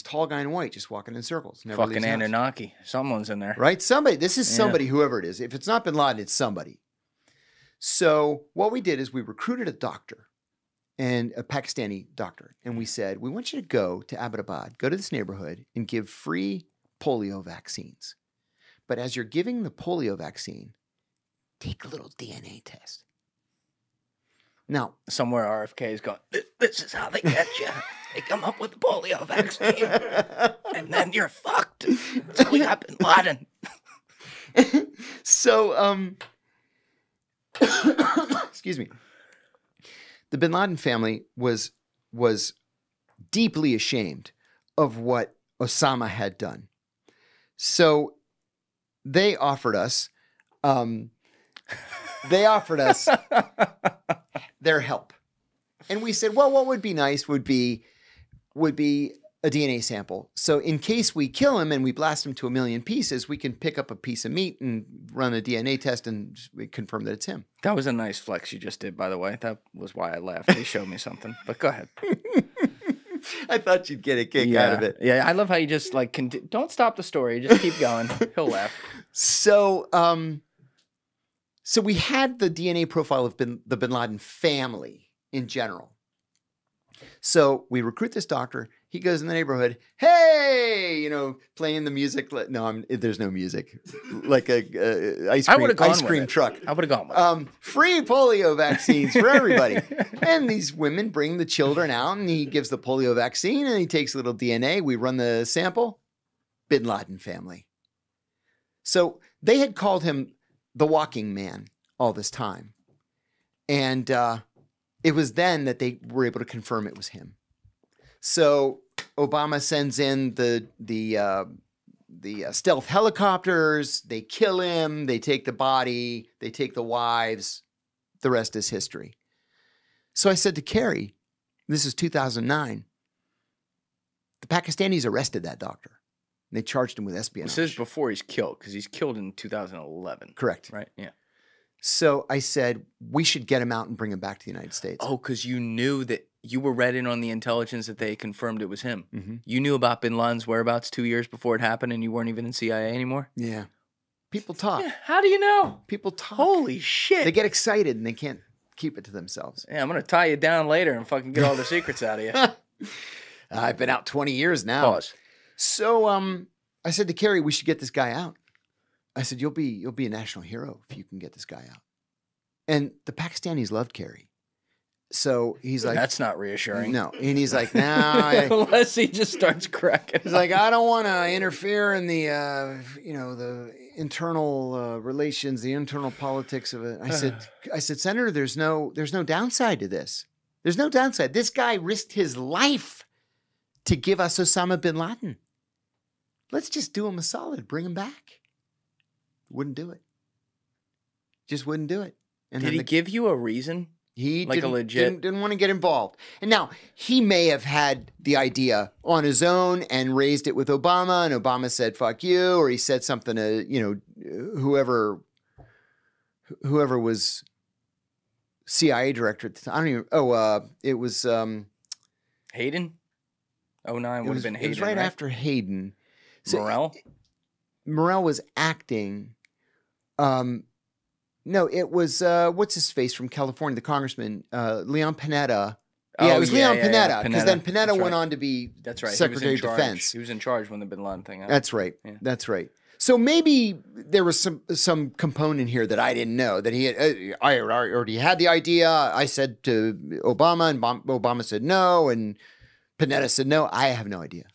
tall guy in white just walking in circles. Never Fucking leaves the house. Anunnaki. Someone's in there. Right? Somebody. This is somebody, whoever it is. If it's not bin Laden, it's somebody. So what we did is we recruited a doctor, and a Pakistani doctor. And we said, we want you to go to Abbottabad, go to this neighborhood and give free polio vaccines. But as you're giving the polio vaccine, take a little DNA test. Now, somewhere RFK is going, this is how they get you. They come up with the polio vaccine. And then you're fucked. So we got bin Laden. So, excuse me. The bin Laden family was deeply ashamed of what Osama had done. So they offered us their help. And we said, well, what would be nice would be a DNA sample. So in case we kill him and we blast him to 1 million pieces, we can pick up a piece of meat and run a DNA test and we confirm that it's him. That was a nice flex you just did, by the way. That was why I laughed. He showed me something. But go ahead. I thought you'd get a kick out of it. Yeah, I love how you just like, don't stop the story. Just keep going. He'll laugh. So we had the DNA profile of the bin Laden family in general. So we recruit this doctor. He goes in the neighborhood, hey, you know, playing the music. No, there's no music. Like a ice cream truck. I would have gone with it. Free polio vaccines for everybody. And these women bring the children out, and he gives the polio vaccine, and he takes a little DNA. We run the sample. Bin Laden family. So they had called him the walking man all this time. And it was then that they were able to confirm it was him. So Obama sends in the stealth helicopters. They kill him. They take the body. They take the wives. The rest is history. So I said to Kerry, this is 2009, the Pakistanis arrested that doctor. They charged him with espionage. This is before he's killed, because he's killed in 2011. Correct. Right? Yeah. So I said, we should get him out and bring him back to the United States. Oh, because you knew that you were read in on the intelligence that they confirmed it was him. Mm-hmm. You knew about bin Laden's whereabouts 2 years before it happened, and you weren't even in CIA anymore? Yeah. People talk. Yeah, how do you know? People talk. Holy shit. They get excited and they can't keep it to themselves. Yeah, I'm going to tie you down later and fucking get all the secrets out of you. I've been out 20 years now. Pause. So I said to Kerry, we should get this guy out. I said, you'll be a national hero if you can get this guy out. And the Pakistanis loved Kerry. So he's like, that's not reassuring. No. And he's like, nah. Unless he just starts cracking. He's like, I don't want to interfere in the, the internal relations, the internal politics of it. I said, Senator, there's no downside to this. There's no downside. This guy risked his life to give us Osama bin Laden. Let's just do him a solid. Bring him back. Wouldn't do it. Just wouldn't do it. And did he give you a reason? He like didn't want to get involved. And now, he may have had the idea on his own and raised it with Obama, and Obama said, fuck you, or he said something to, whoever was CIA director at the time. I don't even, it was... Hayden? 09 would have been Hayden, It was right after Hayden. So, Morrell? Morell was acting. No, it was what's his face from California, the congressman, Leon Panetta. Yeah, it was Leon Panetta, because then Panetta went on to be Secretary of Defense. He was in charge when the Bin Laden thing happened. That's right. Yeah. That's right. So maybe there was some component here that I didn't know, that he had. I already had the idea. I said to Obama, and Obama said no, and Panetta said no. I have no idea,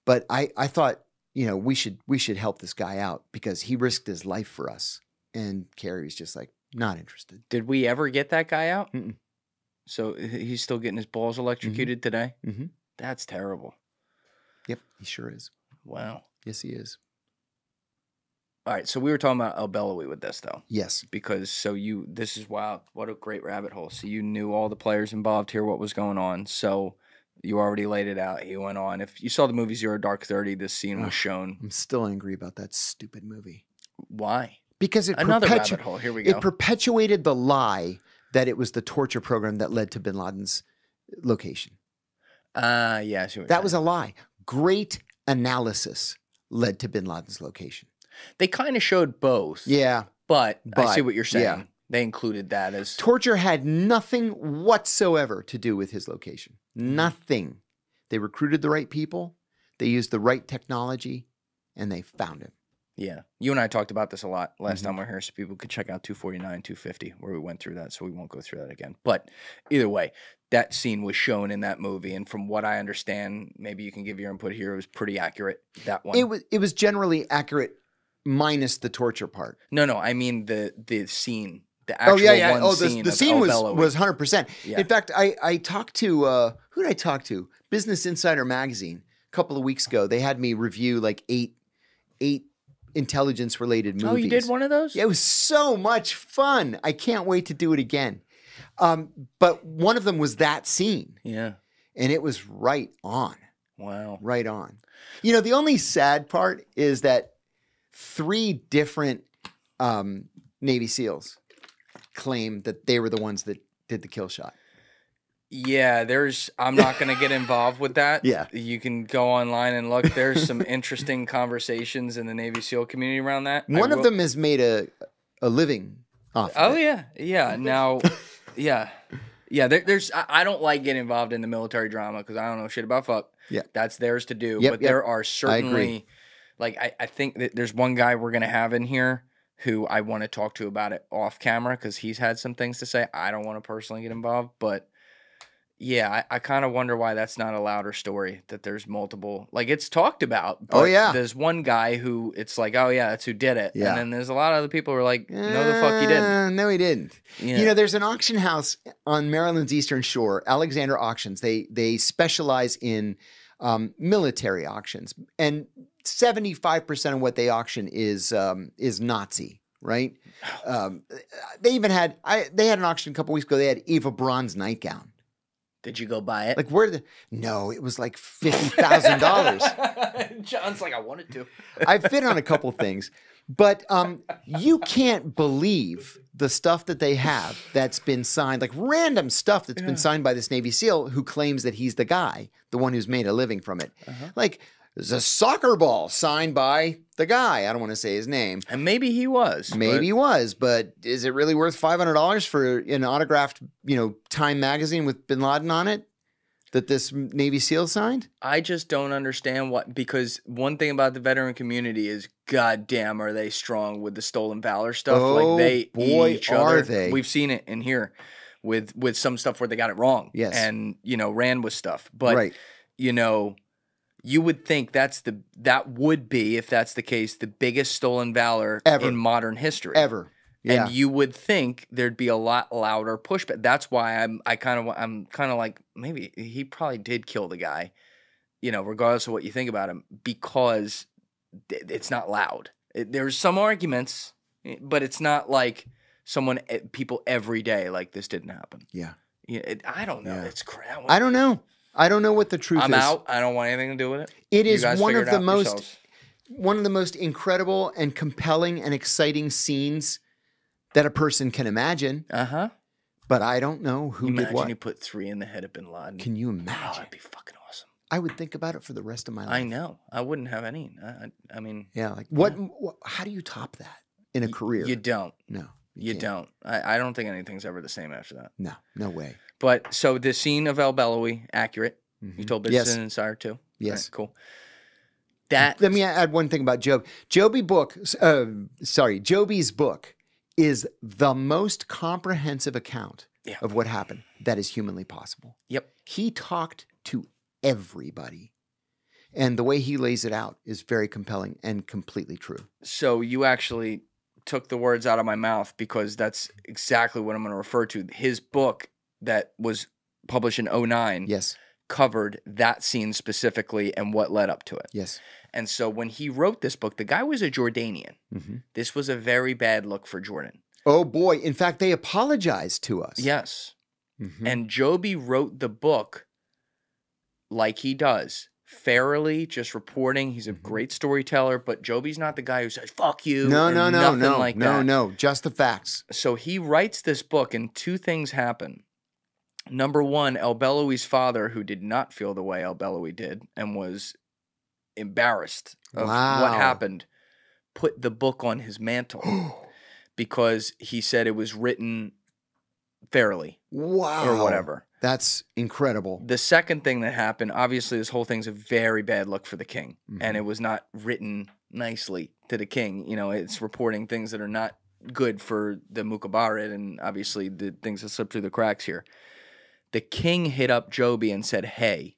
but I thought, we should help this guy out because he risked his life for us. And Kerry's just like, not interested. Did we ever get that guy out? Mm-mm. So he's still getting his balls electrocuted today? Mm-hmm. That's terrible. Yep, he sure is. Wow. Yes, he is. All right, so we were talking about El-Beloui with this, though. Yes. Because this is wild. What a great rabbit hole. So you knew all the players involved here, what was going on. So you already laid it out. He went on. If you saw the movie Zero Dark 30, this scene was shown. I'm still angry about that stupid movie. Why? Because another rabbit hole. Here we go. It perpetuated the lie that it was the torture program that led to Bin Laden's location. Yeah, I see what that was a lie. Great analysis led to Bin Laden's location. They kind of showed both. Yeah. But I see what you're saying. Yeah. They included that as... Torture had nothing whatsoever to do with his location. Nothing. They recruited the right people. They used the right technology. And they found him. Yeah. You and I talked about this a lot last time we were here, so people could check out 249, 250, where we went through that, so we won't go through that again. But either way, that scene was shown in that movie, and from what I understand, maybe you can give your input here, it was pretty accurate, that one. It was generally accurate minus the torture part. No, I mean the scene. The actual scene the scene was El-Beloui. 100%. Yeah. In fact, I talked to, who did I talk to? Business Insider Magazine a couple of weeks ago. They had me review like eight intelligence-related movies. Oh, you did one of those? Yeah, it was so much fun. I can't wait to do it again. But one of them was that scene. Yeah. And it was right on. Wow. Right on. The only sad part is that 3 different Navy SEALs claim that they were the ones that did the kill shot. Yeah, I'm not going to get involved with that. Yeah. You can go online and look. There's some interesting conversations in the Navy SEAL community around that. One of them has made a living off of it. Yeah. Yeah. Now, yeah. Yeah, I don't like getting involved in the military drama because I don't know shit about fuck. Yeah. That's theirs to do. Yep, but there are certainly, I think that there's one guy we're going to have in here who I want to talk to about it off camera because he's had some things to say. I don't want to personally get involved, but yeah, I kind of wonder why that's not a louder story, that there's multiple, like it's talked about. But there's one guy who it's like, oh yeah, that's who did it. Yeah. And then there's a lot of other people who are like, no, the fuck he didn't. No, he didn't. Yeah. There's an auction house on Maryland's Eastern Shore, Alexander Auctions. They specialize in military auctions, and 75% of what they auction is Nazi, right? They even had an auction a couple weeks ago. They had Eva Braun's nightgown. Did you go buy it? Like no, it was like $50,000. John's like, I wanted to. I've bid on a couple things, but you can't believe the stuff that they have that's been signed, like random stuff that's been signed by this Navy SEAL who claims that he's the guy, the one who's made a living from it. Like there's a soccer ball signed by the guy. I don't want to say his name. And maybe he was. Maybe he was, but is it really worth $500 for an autographed, Time magazine with Bin Laden on it that this Navy SEAL signed? I just don't understand because one thing about the veteran community is, goddamn, are they strong with the stolen valor stuff? Oh, like they boy, eat each other. are they? We've seen it in here with some stuff where they got it wrong. Yes. And, ran with stuff. But, right. You would think that would be, if that's the case, the biggest stolen valor ever in modern history. Ever. Yeah. And you would think there'd be a lot louder pushback. That's why I'm kind of like, maybe he probably did kill the guy, regardless of what you think about him, because it's not loud. There's some arguments, but it's not like people every day like this didn't happen. Yeah. I don't know. Yeah. It's crap. I don't know. I don't know what the truth is. I'm out. I don't want anything to do with it. It is one of the most incredible and compelling and exciting scenes that a person can imagine. But I don't know who did what. Imagine you put 3 in the head of Bin Laden. Can you Oh, imagine? that'd be fucking awesome. I would think about it for the rest of my life. I know. I wouldn't have any. I mean, Yeah, like how do you top that in a career? You don't. No. You don't. I don't think anything's ever the same after that. No, no way. But so the scene of El Beloui, accurate. You told Business Insider too? Yes. Right, cool. That. Let me add one thing about Job. Joby's book is the most comprehensive account of what happened that is humanly possible. Yep. He talked to everybody. And the way he lays it out is very compelling and completely true. So you actually took the words out of my mouth, because that's exactly what I'm going to refer to. His book that was published in 2009 covered that scene specifically and what led up to it. Yes. And so when he wrote this book, the guy was a Jordanian. This was a very bad look for Jordan. Oh, boy. In fact, they apologized to us. Yes. And Joby wrote the book like he does, fairly, just reporting. He's a great storyteller, but Joby's not the guy who says, fuck you. No, No, just the facts. So he writes this book, and two things happen. Number one, El Beloui's father, who did not feel the way El Beloui did and was embarrassed of what happened, put the book on his mantle because he said it was written fairly. Wow. Or whatever. That's incredible. The second thing that happened, obviously this whole thing's a very bad look for the king. And it was not written nicely to the king. You know, it's reporting things that are not good for the Mukabarid, and obviously the things that slip through the cracks here. The king hit up Joby and said, hey,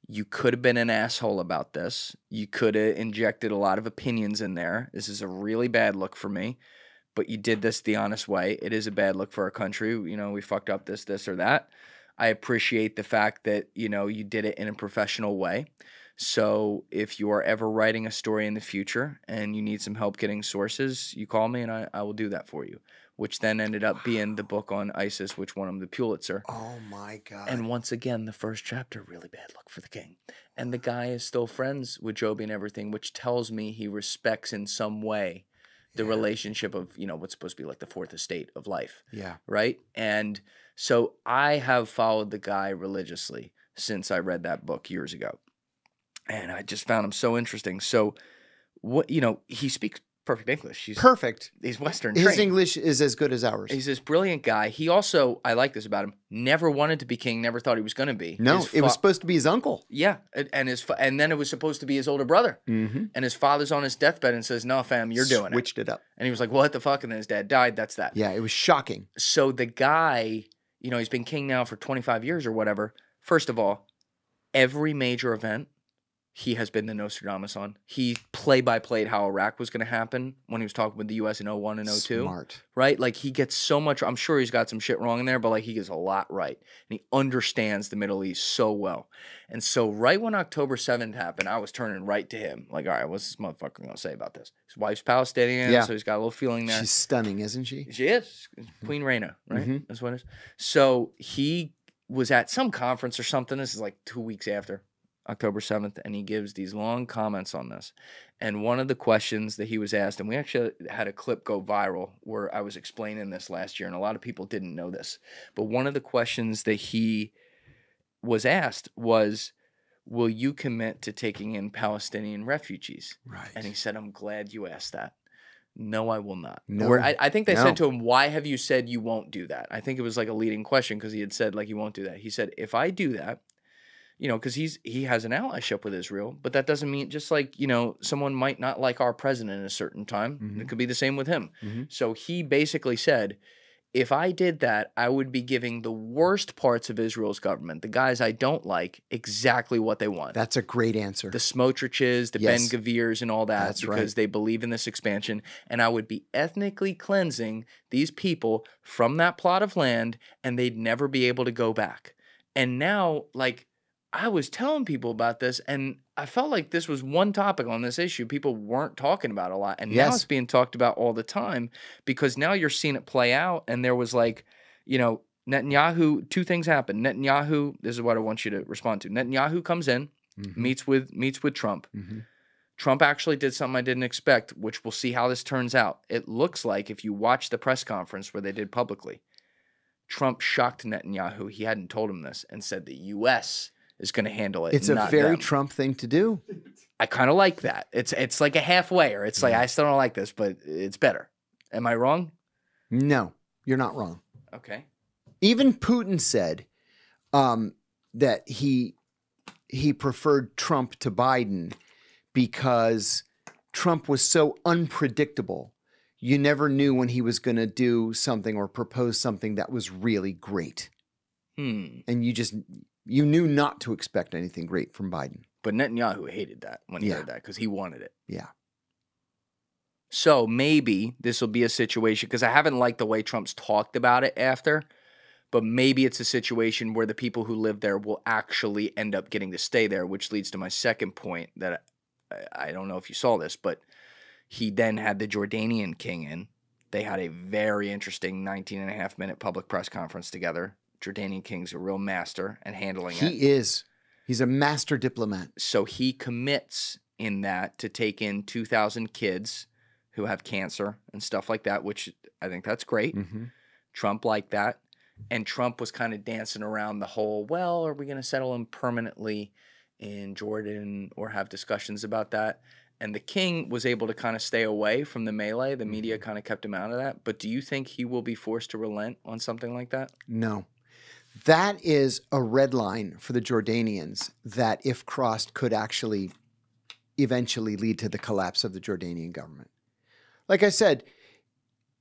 you could have been an asshole about this. You could have injected a lot of opinions in there. This is a really bad look for me. But you did this the honest way. It is a bad look for our country. You know, we fucked up this, or that. I appreciate the fact that, you know, you did it in a professional way. So if you are ever writing a story in the future and you need some help getting sources, you call me and I will do that for you, which then ended up being the book on ISIS, which won him the Pulitzer. Oh, my God. And once again, the first chapter, really bad look for the king. And the guy is still friends with Joby and everything, which tells me he respects in some way the relationship of, you know, what's supposed to be like the fourth estate of life. Yeah. Right? And so I have followed the guy religiously since I read that book years ago. And I just found him so interesting. So, what, you know, he speaks perfect English. Perfect. He's Western His trained. English is as good as ours. He's this brilliant guy. He also, I like this about him, never wanted to be king, never thought he was going to be. No, it was supposed to be his uncle. Yeah, and then it was supposed to be his older brother. And his father's on his deathbed and says, no, fam, you're doing it. Switched it up. And he was like, what the fuck? And then his dad died. That's that. Yeah, it was shocking. So the guy, you know, he's been king now for 25 years or whatever. First of all, every major event, he has been the Nostradamus on. He play-by-played how Iraq was going to happen when he was talking with the U.S. in 01 and 02. Smart. Right? Like, he gets so much. I'm sure he's got some shit wrong in there, but, like, he gets a lot right. And he understands the Middle East so well. And so right when October 7th happened, I was turning right to him. Like, all right, what's this motherfucker going to say about this? His wife's Palestinian, so he's got a little feeling there. She's stunning, isn't she? She is. Queen Reina, right? That's what it is. So he was at some conference or something. This is like 2 weeks after October 7th, and he gives these long comments on this. And one of the questions that he was asked, and we actually had a clip go viral where I was explaining this last year, and a lot of people didn't know this, but one of the questions that he was asked was, will you commit to taking in Palestinian refugees? Right. And he said, I'm glad you asked that. No, I will not. No. Or I think they said to him, why have you said you won't do that? I think it was like a leading question because he had said, like, he won't do that. He said, if I do that, you know, because he has an allyship with Israel, but that doesn't mean, just like, you know, someone might not like our president at a certain time. It could be the same with him. So he basically said, if I did that, I would be giving the worst parts of Israel's government, the guys I don't like, exactly what they want. That's a great answer. The Smotriches, the Ben Gavirs, and all that, because they believe in this expansion. And I would be ethnically cleansing these people from that plot of land, and they'd never be able to go back. And now, like, I was telling people about this, and I felt like this was one topic on this issue people weren't talking about a lot. And now it's being talked about all the time, because now you're seeing it play out. And there was, like, you know, Netanyahu, two things happened. Netanyahu, this is what I want you to respond to. Netanyahu comes in, meets with Trump. Trump actually did something I didn't expect, which we'll see how this turns out. It looks like, if you watch the press conference where they did publicly, Trump shocked Netanyahu. He hadn't told him this, and said the U.S. is going to handle it. It's a not very them. Trump thing to do. I kind of like that. It's like a halfway, or it's like I still don't like this, but it's better. Am I wrong? No, you're not wrong. Okay. Even Putin said that he preferred Trump to Biden because Trump was so unpredictable. You never knew when he was going to do something or propose something that was really great. And you knew not to expect anything great from Biden. But Netanyahu hated that when he heard that because he wanted it. Yeah. So maybe this will be a situation, because I haven't liked the way Trump's talked about it after, but maybe it's a situation where the people who live there will actually end up getting to stay there, which leads to my second point that I don't know if you saw this, but he then had the Jordanian king in. They had a very interesting 19.5-minute public press conference together. Jordanian king's a real master at handling it. He is. He's a master diplomat. So he commits in that to take in 2,000 kids who have cancer and stuff like that, which I think that's great. Trump liked that. And Trump was kind of dancing around the whole, well, are we going to settle him permanently in Jordan or have discussions about that? And the king was able to kind of stay away from the melee. The media kind of kept him out of that. But do you think he will be forced to relent on something like that? No. That is a red line for the Jordanians that, if crossed, could actually eventually lead to the collapse of the Jordanian government. Like I said,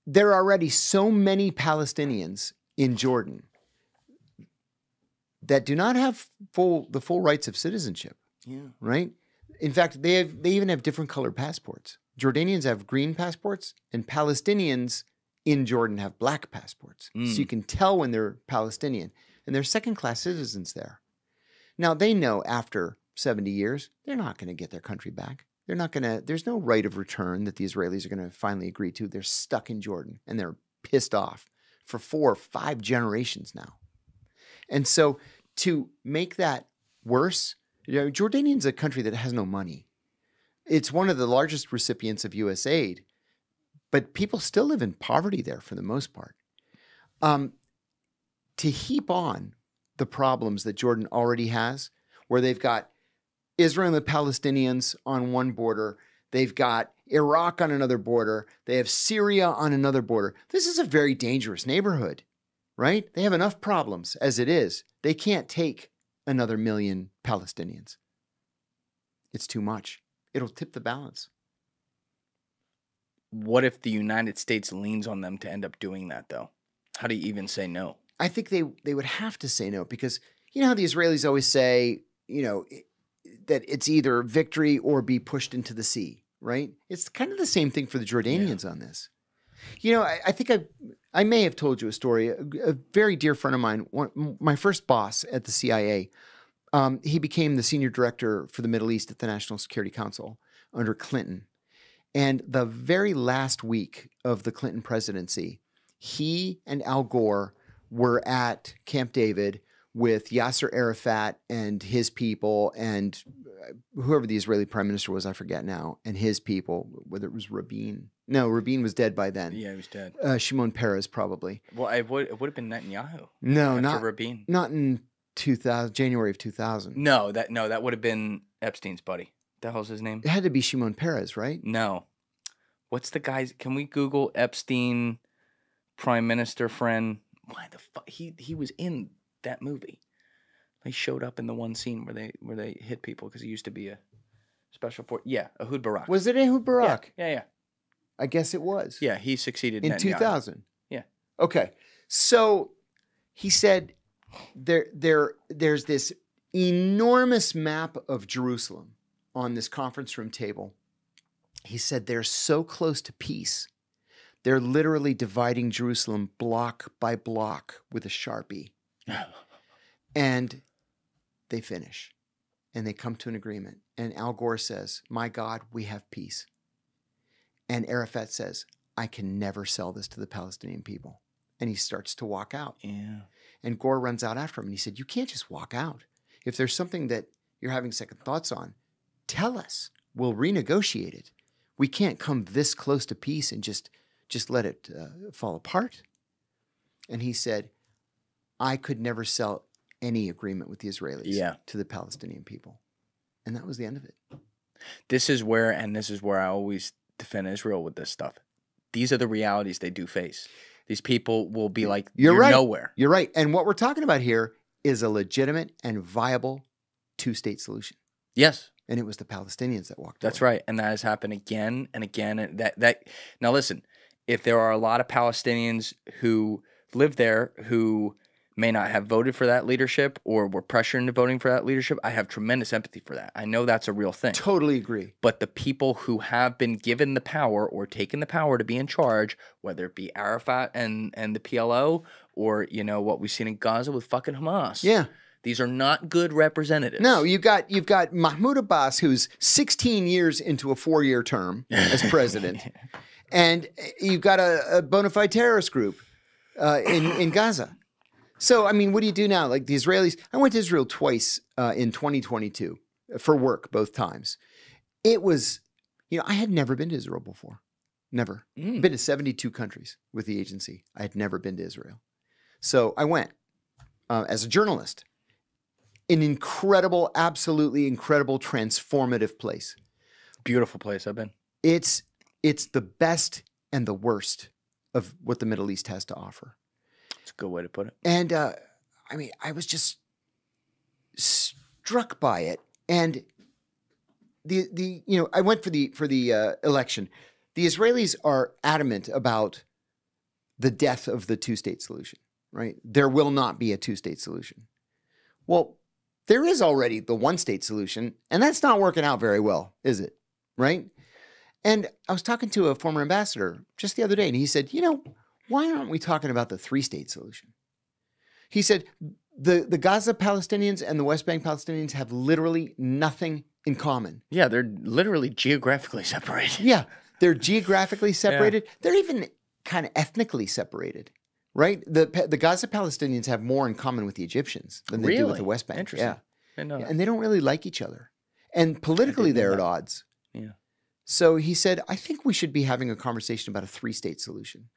there are already so many Palestinians in Jordan that do not have the full rights of citizenship. Yeah. Right? In fact, they even have different colored passports. Jordanians have green passports, and Palestinians in Jordan have black passports. So you can tell when they're Palestinian. And they're second-class citizens there. Now, they know after 70 years, they're not going to get their country back. They're not going to, there's no right of return that the Israelis are going to finally agree to. They're stuck in Jordan, and they're pissed off for 4 or 5 generations now. And so to make that worse, Jordanian's a country that has no money. It's one of the largest recipients of U.S. aid, but people still live in poverty there for the most part. To heap on the problems that Jordan already has, where they've got Israel and the Palestinians on one border, they've got Iraq on another border, they have Syria on another border. This is a very dangerous neighborhood, right? They have enough problems as it is. They can't take another million Palestinians. It's too much. It'll tip the balance. What if the United States leans on them to end up doing that, though? How do you even say no? I think they would have to say no, because you know how the Israelis always say, that it's either victory or be pushed into the sea, right? It's kind of the same thing for the Jordanians on this. I think I may have told you a story. A very dear friend of mine, my first boss at the CIA, he became the senior director for the Middle East at the National Security Council under Clinton. And the very last week of the Clinton presidency, he and Al Gore were at Camp David with Yasser Arafat and his people, and whoever the Israeli prime minister was, I forget now, and his people, whether it was Rabin. No, Rabin was dead by then. Yeah, he was dead. Shimon Peres, probably. Well, it would have been Netanyahu. No, after Rabin. Not in 2000, January of 2000. No, that would have been Epstein's buddy. The hell's his name? It had to be Shimon Peres, right? No. What's the guy's? Can we Google Epstein prime minister friend? Why the fuck? He was in that movie. He showed up in the one scene where they hit people because he used to be a special force. Yeah, Ehud Barak. Was it Ehud Barak? Yeah. I guess it was. Yeah, he succeeded in Netanyahu. 2000. Yeah. Okay. So he said there's this enormous map of Jerusalem on this conference room table. He said they're so close to peace. They're literally dividing Jerusalem block by block with a Sharpie. And they finish. And they come to an agreement. And Al Gore says, "My God, we have peace." And Arafat says, "I can never sell this to the Palestinian people." And he starts to walk out. Yeah. And Gore runs out after him. And he said, "You can't just walk out. If there's something that you're having second thoughts on, tell us. We'll renegotiate it. We can't come this close to peace and just let it fall apart." And he said, "I could never sell any agreement with the Israelis to the Palestinian people. And that was the end of it. This is where I always defend Israel with this stuff. These are the realities they do face. These people will be like, you're right. nowhere. You're right. And what we're talking about here is a legitimate and viable two-state solution. Yes. And it was the Palestinians that walked That's away. right. And that has happened again and again. And now listen, if there are a lot of Palestinians who live there who may not have voted for that leadership or were pressured into voting for that leadership, I have tremendous empathy for that. I know that's a real thing. Totally agree. But the people who have been given the power or taken the power to be in charge, whether it be Arafat and the PLO or, what we've seen in Gaza with fucking Hamas. Yeah. These are not good representatives. No, you've got Mahmoud Abbas, who's 16 years into a 4-year term as president. And you've got a bona fide terrorist group in Gaza. So, I mean, what do you do now? Like the Israelis, I went to Israel twice in 2022 for work, both times. It was, I had never been to Israel before. Never. Been to 72 countries with the agency. I had never been to Israel. So I went as a journalist. An incredible, absolutely incredible, transformative place. Beautiful place. I've been. It's the best and the worst of what the Middle East has to offer. That's a good way to put it. And I was just struck by it. And I went for the election. The Israelis are adamant about the death of the two-state solution, right? There will not be a two-state solution. Well, there is already the one-state solution, and that's not working out very well, is it? Right? And I was talking to a former ambassador just the other day, and he said, why aren't we talking about the three-state solution? He said, the Gaza Palestinians and the West Bank Palestinians have literally nothing in common. Yeah, they're literally geographically separated. Yeah, they're geographically separated. Yeah. They're even kind of ethnically separated. Right? The Gaza Palestinians have more in common with the Egyptians than they do with the West Bank. Interesting. Yeah. I know that. And they don't really like each other. And politically, they're at odds. Yeah. So he said, I think we should be having a conversation about a three-state solution.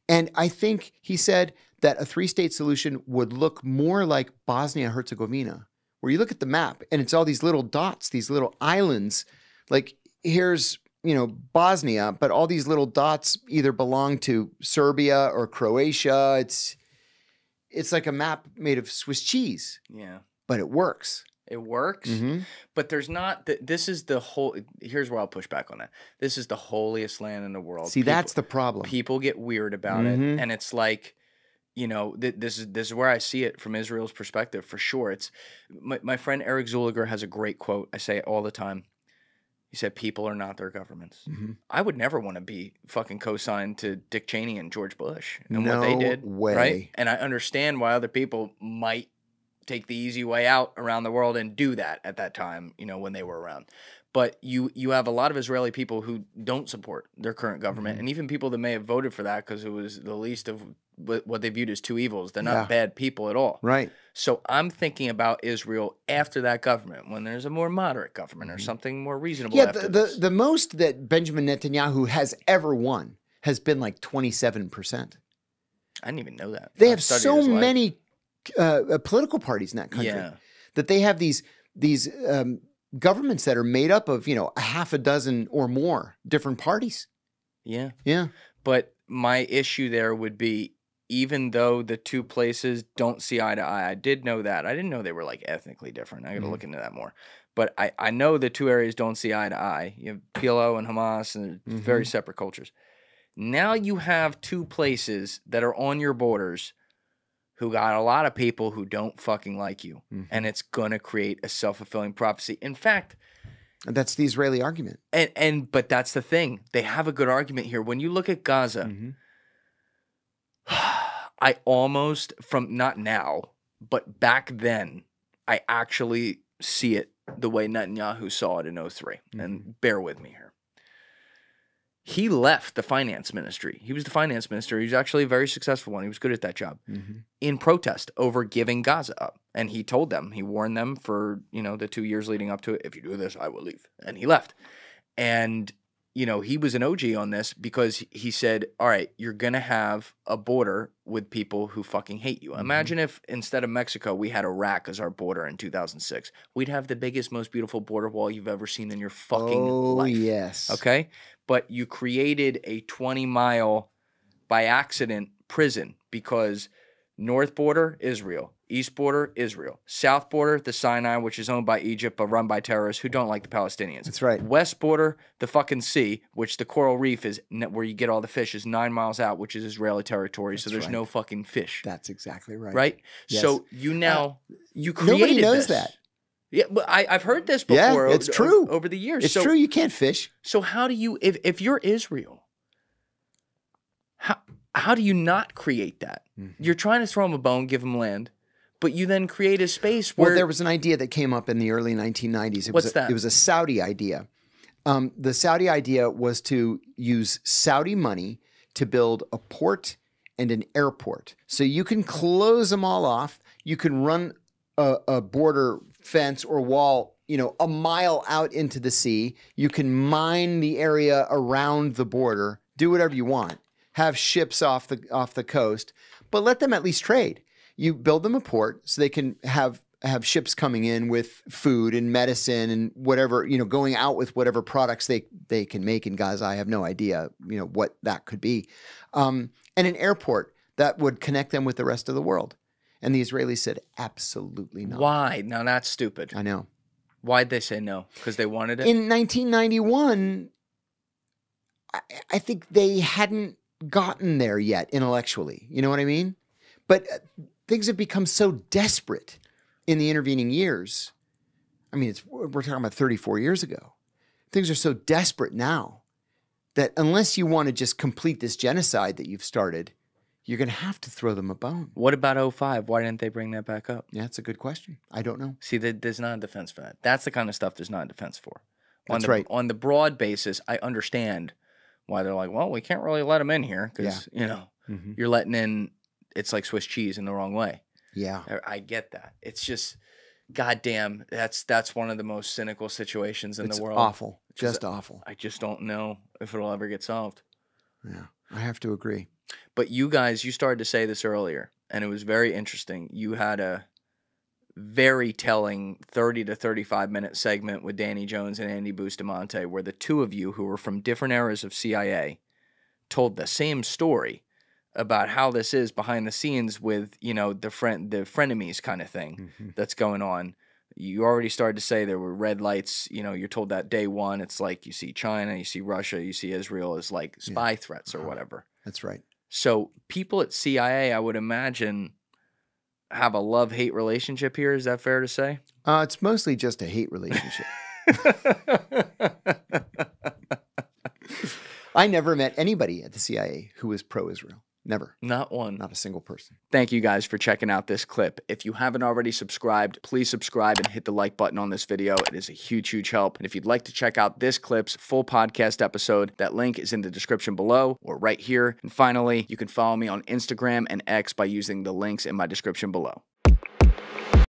And I think he said that a three-state solution would look more like Bosnia-Herzegovina, where you look at the map and it's all these little dots, these little islands. Like here's Bosnia, but all these little dots either belong to Serbia or Croatia. It's like a map made of Swiss cheese. Yeah. But it works. It works, but there's not. This is the whole. Here's where I'll push back on that. This is the holiest land in the world. See, that's the problem. People get weird about it, and it's like, this is where I see it from Israel's perspective for sure. It's my friend Eric Zuliger has a great quote. I say it all the time. He said, "People are not their governments." I would never want to be fucking co-signed to Dick Cheney and George Bush and what they did, right? And I understand why other people might take the easy way out around the world and do that at that time, when they were around. But you have a lot of Israeli people who don't support their current government, and even people that may have voted for that because it was the least of what they viewed as two evils. They're not bad people at all. Right. So I'm thinking about Israel after that government, when there's a more moderate government or something more reasonable. Yeah, the most that Benjamin Netanyahu has ever won has been like 27%. I didn't even know that. They have so many political parties in that country that they have these governments that are made up of a half a dozen or more different parties. Yeah. Yeah. But my issue there would be, even though the two places don't see eye to eye, I did know that. I didn't know they were like ethnically different. I got to look into that more. But I know the two areas don't see eye to eye. You have PLO and Hamas, and they're very separate cultures. Now you have two places that are on your borders who got a lot of people who don't fucking like you. And it's going to create a self-fulfilling prophecy. In fact... And that's the Israeli argument. But that's the thing. They have a good argument here. When you look at Gaza, I almost, not now, but back then, I actually see it the way Netanyahu saw it in 2003. And bear with me here. He left the finance ministry. He was the finance minister. He was actually a very successful one. He was good at that job in protest over giving Gaza up. And he told them, he warned them for, the 2 years leading up to it, if you do this, I will leave. And he left. And you know, he was an OG on this because he said, all right, you're going to have a border with people who fucking hate you. Imagine if instead of Mexico, we had Iraq as our border in 2006. We'd have the biggest, most beautiful border wall you've ever seen in your fucking life. Oh, yes. Okay? But you created a 20-mile by accident prison because north border, Israel. East border, Israel. South border, the Sinai, which is owned by Egypt but run by terrorists who don't like the Palestinians. That's right. West border, the fucking sea, which the coral reef is where you get all the fish, is 9 miles out, which is Israeli territory. So there's no fucking fish. That's exactly right. Right? Yes. So you created nobody knows this. that. Yeah, but I've heard this before. Yeah, it's true. Over the years. It's true. You can't fish. So how do you, if you're Israel, how do you not create that? You're trying to throw them a bone, give them land. But you then create a space where... Well, there was an idea that came up in the early 1990s. What's that? It was a Saudi idea. The Saudi idea was to use Saudi money to build a port and an airport. So you can close them all off. You can run a border fence or wall, you know, a mile out into the sea. You can mine the area around the border, do whatever you want, have ships off the coast, but let them at least trade. You build them a port so they can have ships coming in with food and medicine and whatever, you know, going out with whatever products they can make in Gaza. I have no idea, you know, what that could be. And an airport that would connect them with the rest of the world. And the Israelis said, absolutely not. Why? Now that's stupid. I know. Why'd they say no? Because they wanted it? In 1991, I think they hadn't gotten there yet intellectually. You know what I mean? But things have become so desperate in the intervening years. I mean, we're talking about 34 years ago. Things are so desperate now that unless you want to just complete this genocide that you've started, you're going to have to throw them a bone. What about 05? Why didn't they bring that back up? Yeah, that's a good question. I don't know. See, there's not a defense for that. That's the kind of stuff there's not a defense for. That's right. On the broad basis, I understand why they're like, well, we can't really let them in here because, you know, you're letting in, it's like Swiss cheese in the wrong way. Yeah. I get that. It's just, goddamn, that's one of the most cynical situations in the world. Awful. Just awful. I just don't know if it'll ever get solved. Yeah, I have to agree. But you guys, you started to say this earlier, and it was very interesting. You had a very telling 30 to 35-minute segment with Danny Jones and Andy Bustamante where the two of you, who were from different eras of CIA, told the same story about how this is behind the scenes with, you know, the frenemies kind of thing that's going on. You already started to say there were red lights. You know, you're told that day one, it's like you see China, you see Russia, you see Israel as like spy threats or whatever. That's right. So people at CIA, I would imagine, have a love-hate relationship here. Is that fair to say? It's mostly just a hate relationship. I never met anybody at the CIA who was pro-Israel. Never. Not one. Not a single person. Thank you guys for checking out this clip. If you haven't already subscribed, please subscribe and hit the like button on this video. It is a huge, huge help. And if you'd like to check out this clip's full podcast episode, that link is in the description below or right here. And finally, you can follow me on Instagram and X by using the links in my description below.